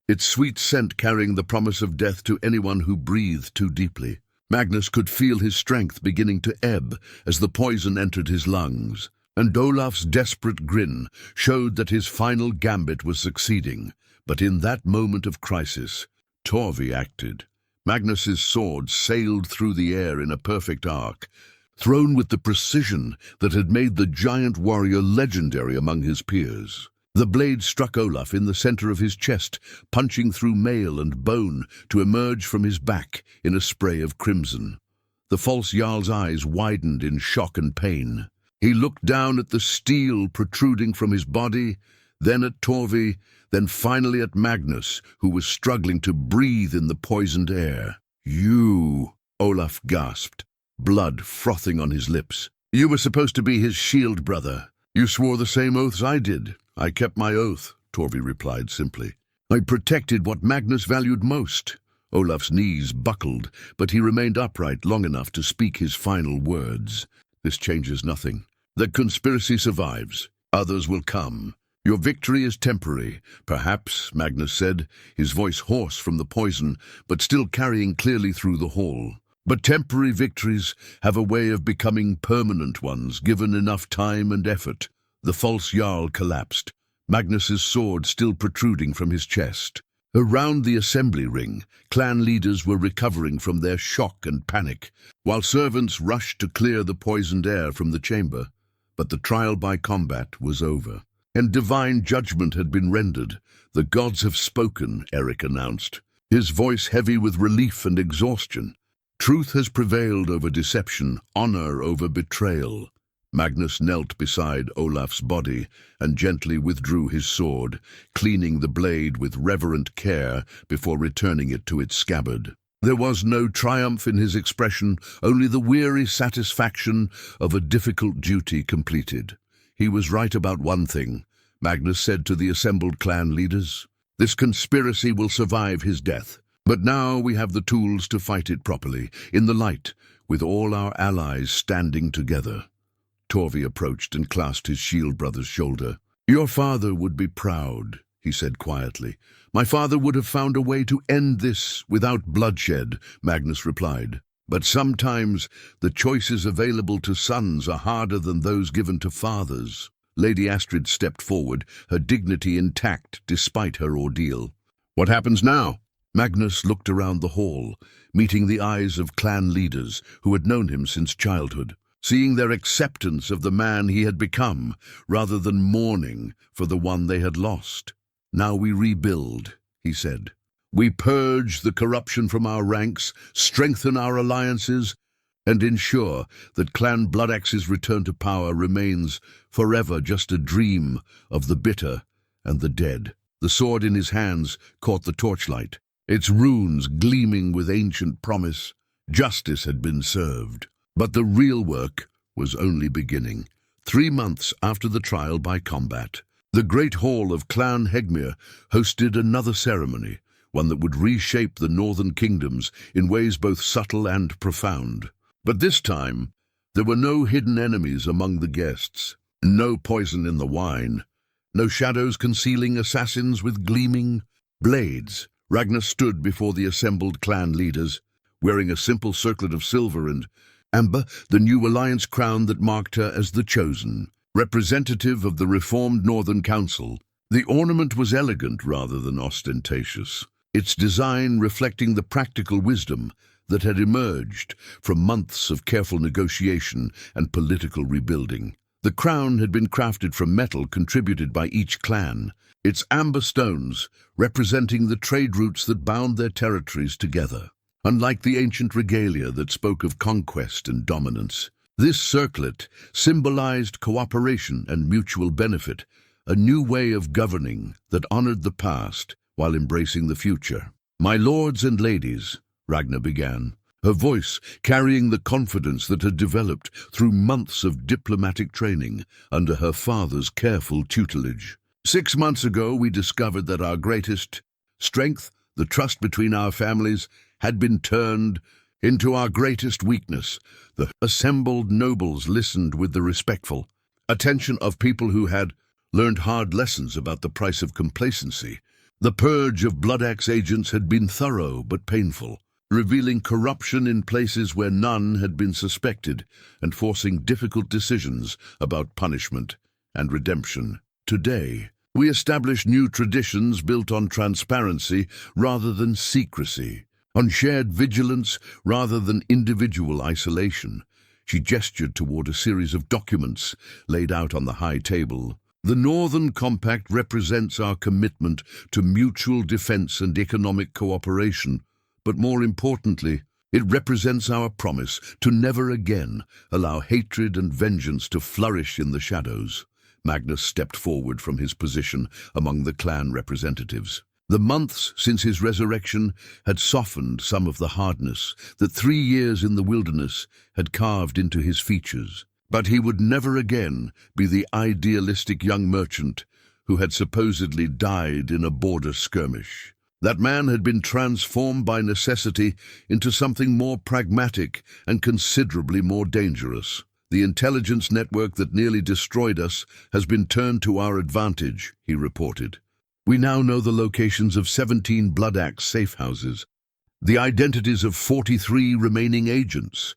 its sweet scent carrying the promise of death to anyone who breathed too deeply. Magnus could feel his strength beginning to ebb as the poison entered his lungs, and Olaf's desperate grin showed that his final gambit was succeeding. But in that moment of crisis, Torvi acted. Magnus's sword sailed through the air in a perfect arc, thrown with the precision that had made the giant warrior legendary among his peers. The blade struck Olaf in the center of his chest, punching through mail and bone to emerge from his back in a spray of crimson. The false Jarl's eyes widened in shock and pain. He looked down at the steel protruding from his body, then at Torvi, then finally at Magnus, who was struggling to breathe in the poisoned air. "You," Olaf gasped, blood frothing on his lips. "You were supposed to be his shield brother. You swore the same oaths I did." "I kept my oath," Torvi replied simply. "I protected what Magnus valued most." Olaf's knees buckled, but he remained upright long enough to speak his final words. "This changes nothing. The conspiracy survives. Others will come. Your victory is temporary, perhaps," Magnus said, his voice hoarse from the poison, but still carrying clearly through the hall. "But temporary victories have a way of becoming permanent ones, given enough time and effort." The false Jarl collapsed, Magnus's sword still protruding from his chest. Around the assembly ring, clan leaders were recovering from their shock and panic, while servants rushed to clear the poisoned air from the chamber. But the trial by combat was over, and divine judgment had been rendered. "The gods have spoken," Eric announced, his voice heavy with relief and exhaustion. "Truth has prevailed over deception, honor over betrayal." Magnus knelt beside Olaf's body and gently withdrew his sword, cleaning the blade with reverent care before returning it to its scabbard. There was no triumph in his expression, only the weary satisfaction of a difficult duty completed. "He was right about one thing," Magnus said to the assembled clan leaders. "This conspiracy will survive his death. But now we have the tools to fight it properly, in the light, with all our allies standing together. Torvi approached and clasped his shield brother's shoulder. "Your father would be proud," he said quietly. "My father would have found a way to end this without bloodshed," Magnus replied. "But sometimes the choices available to sons are harder than those given to fathers." Lady Astrid stepped forward, her dignity intact despite her ordeal. "What happens now?" Magnus looked around the hall, meeting the eyes of clan leaders who had known him since childhood, seeing their acceptance of the man he had become, rather than mourning for the one they had lost. "Now we rebuild," he said. "We purge the corruption from our ranks, strengthen our alliances, and ensure that Clan Bloodaxe's return to power remains forever just a dream of the bitter and the dead." The sword in his hands caught the torchlight, its runes gleaming with ancient promise. Justice had been served. But the real work was only beginning. 3 months after the trial by combat, the great hall of Clan Hegmir hosted another ceremony, one that would reshape the northern kingdoms in ways both subtle and profound. But this time, there were no hidden enemies among the guests, no poison in the wine, no shadows concealing assassins with gleaming blades. Ragna stood before the assembled clan leaders, wearing a simple circlet of silver and amber, the new alliance crown that marked her as the chosen, representative of the reformed Northern Council. The ornament was elegant rather than ostentatious, its design reflecting the practical wisdom that had emerged from months of careful negotiation and political rebuilding. The crown had been crafted from metal contributed by each clan, its amber stones representing the trade routes that bound their territories together. Unlike the ancient regalia that spoke of conquest and dominance, this circlet symbolized cooperation and mutual benefit, a new way of governing that honored the past while embracing the future. "My lords and ladies," Ragna began, her voice carrying the confidence that had developed through months of diplomatic training under her father's careful tutelage. "6 months ago, we discovered that our greatest strength, the trust between our families, had been turned into our greatest weakness." The assembled nobles listened with the respectful attention of people who had learned hard lessons about the price of complacency. The purge of Bloodaxe agents had been thorough but painful, revealing corruption in places where none had been suspected and forcing difficult decisions about punishment and redemption. Today, we establish new traditions built on transparency rather than secrecy, on shared vigilance rather than individual isolation. She gestured toward a series of documents laid out on the high table. "The Northern Compact represents our commitment to mutual defense and economic cooperation, but more importantly, it represents our promise to never again allow hatred and vengeance to flourish in the shadows." Magnus stepped forward from his position among the clan representatives. The months since his resurrection had softened some of the hardness that 3 years in the wilderness had carved into his features. But he would never again be the idealistic young merchant who had supposedly died in a border skirmish. That man had been transformed by necessity into something more pragmatic and considerably more dangerous. "The intelligence network that nearly destroyed us has been turned to our advantage," he reported. "We now know the locations of 17 Bloodaxe safe houses, the identities of 43 remaining agents,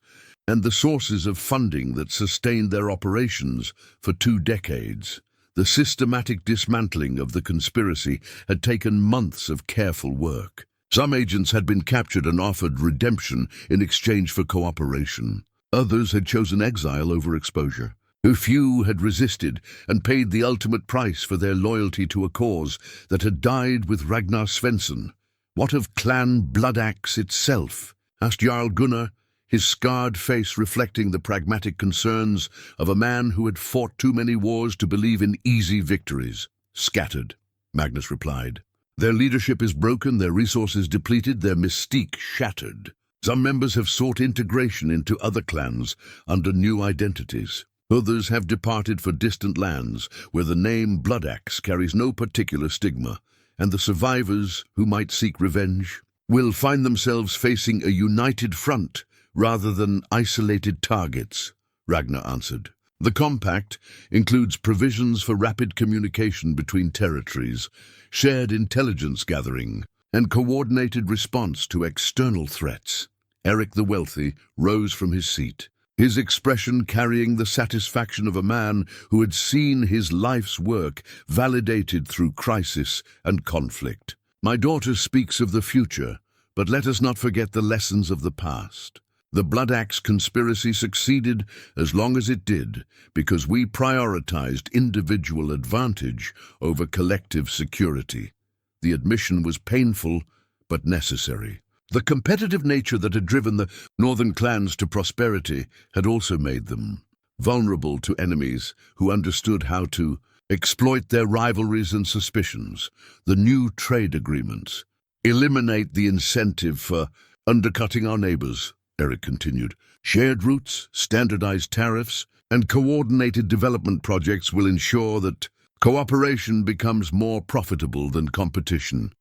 and the sources of funding that sustained their operations for 2 decades. The systematic dismantling of the conspiracy had taken months of careful work. Some agents had been captured and offered redemption in exchange for cooperation. Others had chosen exile over exposure. A few had resisted and paid the ultimate price for their loyalty to a cause that had died with Ragnar Svensson. "What of Clan Bloodaxe itself?" asked Jarl Gunnar, his scarred face reflecting the pragmatic concerns of a man who had fought too many wars to believe in easy victories. "Scattered," Magnus replied. "Their leadership is broken, their resources depleted, their mystique shattered. Some members have sought integration into other clans under new identities. Others have departed for distant lands where the name Bloodaxe carries no particular stigma, and the survivors who might seek revenge will find themselves facing a united front rather than isolated targets, Ragna answered. The compact includes provisions for rapid communication between territories, shared intelligence gathering, and coordinated response to external threats. Eric the Wealthy rose from his seat, his expression carrying the satisfaction of a man who had seen his life's work validated through crisis and conflict. My daughter speaks of the future, but let us not forget the lessons of the past. The Blood Axe conspiracy succeeded as long as it did because we prioritized individual advantage over collective security. The admission was painful but necessary. The competitive nature that had driven the northern clans to prosperity had also made them vulnerable to enemies who understood how to exploit their rivalries and suspicions. The new trade agreements eliminate the incentive for undercutting our neighbors, Eric continued. Shared routes, standardized tariffs, and coordinated development projects will ensure that cooperation becomes more profitable than competition.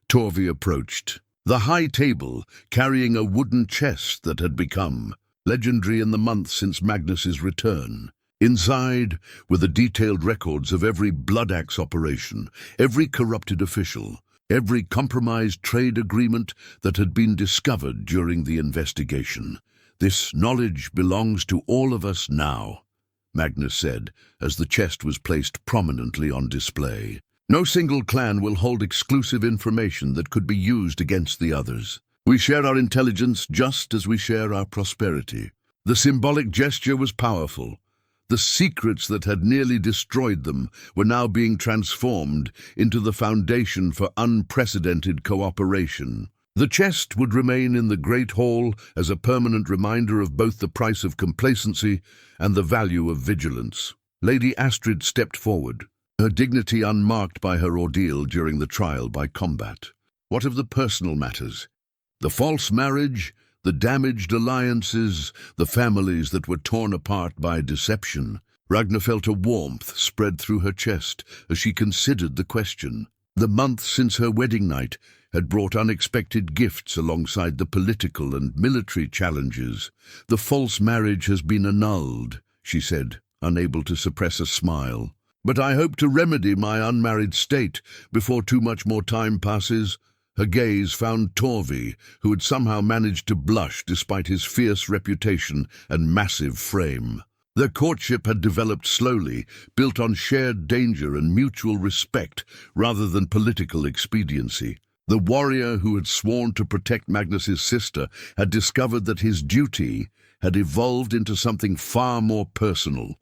Torvi approached, the high table carrying a wooden chest that had become legendary in the months since Magnus's return. Inside were the detailed records of every Blood Axe operation, every corrupted official, every compromised trade agreement that had been discovered during the investigation. This knowledge belongs to all of us now, Magnus said, as the chest was placed prominently on display. No single clan will hold exclusive information that could be used against the others. We share our intelligence just as we share our prosperity. The symbolic gesture was powerful. The secrets that had nearly destroyed them were now being transformed into the foundation for unprecedented cooperation. The chest would remain in the Great Hall as a permanent reminder of both the price of complacency and the value of vigilance. Lady Astrid stepped forward, her dignity unmarked by her ordeal during the trial by combat. What of the personal matters? The false marriage, the damaged alliances, the families that were torn apart by deception. Ragna felt a warmth spread through her chest as she considered the question. The month since her wedding night had brought unexpected gifts alongside the political and military challenges. The false marriage has been annulled, she said, unable to suppress a smile. But I hope to remedy my unmarried state before too much more time passes. Her gaze found Torvi, who had somehow managed to blush despite his fierce reputation and massive frame. Their courtship had developed slowly, built on shared danger and mutual respect rather than political expediency. The warrior who had sworn to protect Magnus's sister had discovered that his duty had evolved into something far more personal.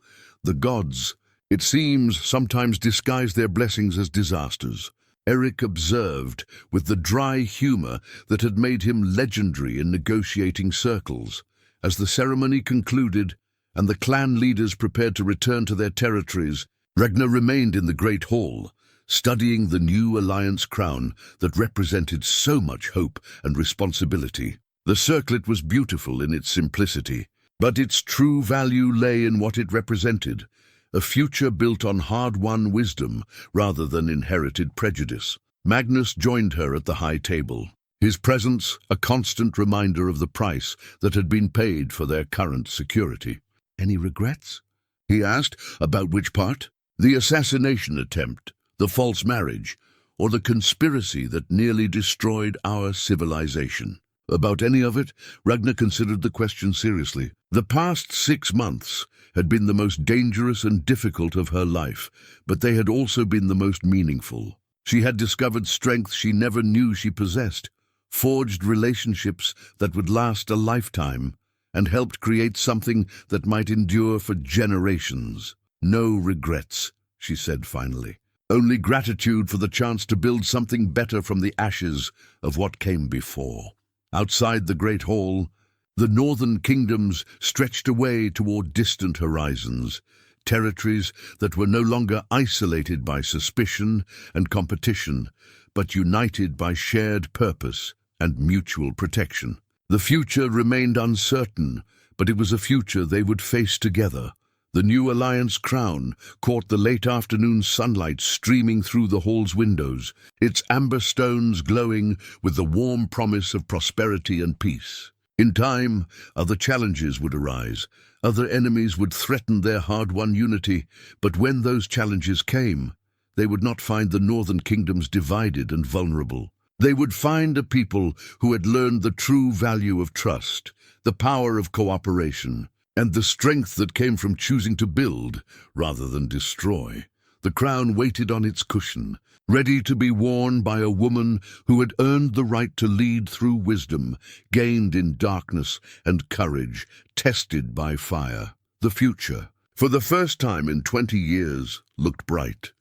The gods, it seems, sometimes disguise their blessings as disasters. Eric observed with the dry humor that had made him legendary in negotiating circles. As the ceremony concluded and the clan leaders prepared to return to their territories, Ragna remained in the Great Hall, studying the new alliance crown that represented so much hope and responsibility. The circlet was beautiful in its simplicity, but its true value lay in what it represented. A future built on hard-won wisdom rather than inherited prejudice. Magnus joined her at the high table, his presence a constant reminder of the price that had been paid for their current security. "Any regrets?" he asked. "About which part? The assassination attempt, the false marriage, or the conspiracy that nearly destroyed our civilization?" About any of it, Ragna considered the question seriously. The past 6 months had been the most dangerous and difficult of her life, but they had also been the most meaningful. She had discovered strength she never knew she possessed, forged relationships that would last a lifetime, and helped create something that might endure for generations. "No regrets," she said finally. "Only gratitude for the chance to build something better from the ashes of what came before." Outside the Great Hall, the northern kingdoms stretched away toward distant horizons, territories that were no longer isolated by suspicion and competition, but united by shared purpose and mutual protection. The future remained uncertain, but it was a future they would face together. The new alliance crown caught the late afternoon sunlight streaming through the hall's windows, its amber stones glowing with the warm promise of prosperity and peace. In time, other challenges would arise. Other enemies would threaten their hard-won unity. But when those challenges came, they would not find the northern kingdoms divided and vulnerable. They would find a people who had learned the true value of trust, the power of cooperation, and the strength that came from choosing to build rather than destroy. The crown waited on its cushion, ready to be worn by a woman who had earned the right to lead through wisdom, gained in darkness, and courage, tested by fire. The future, for the first time in 20 years, looked bright.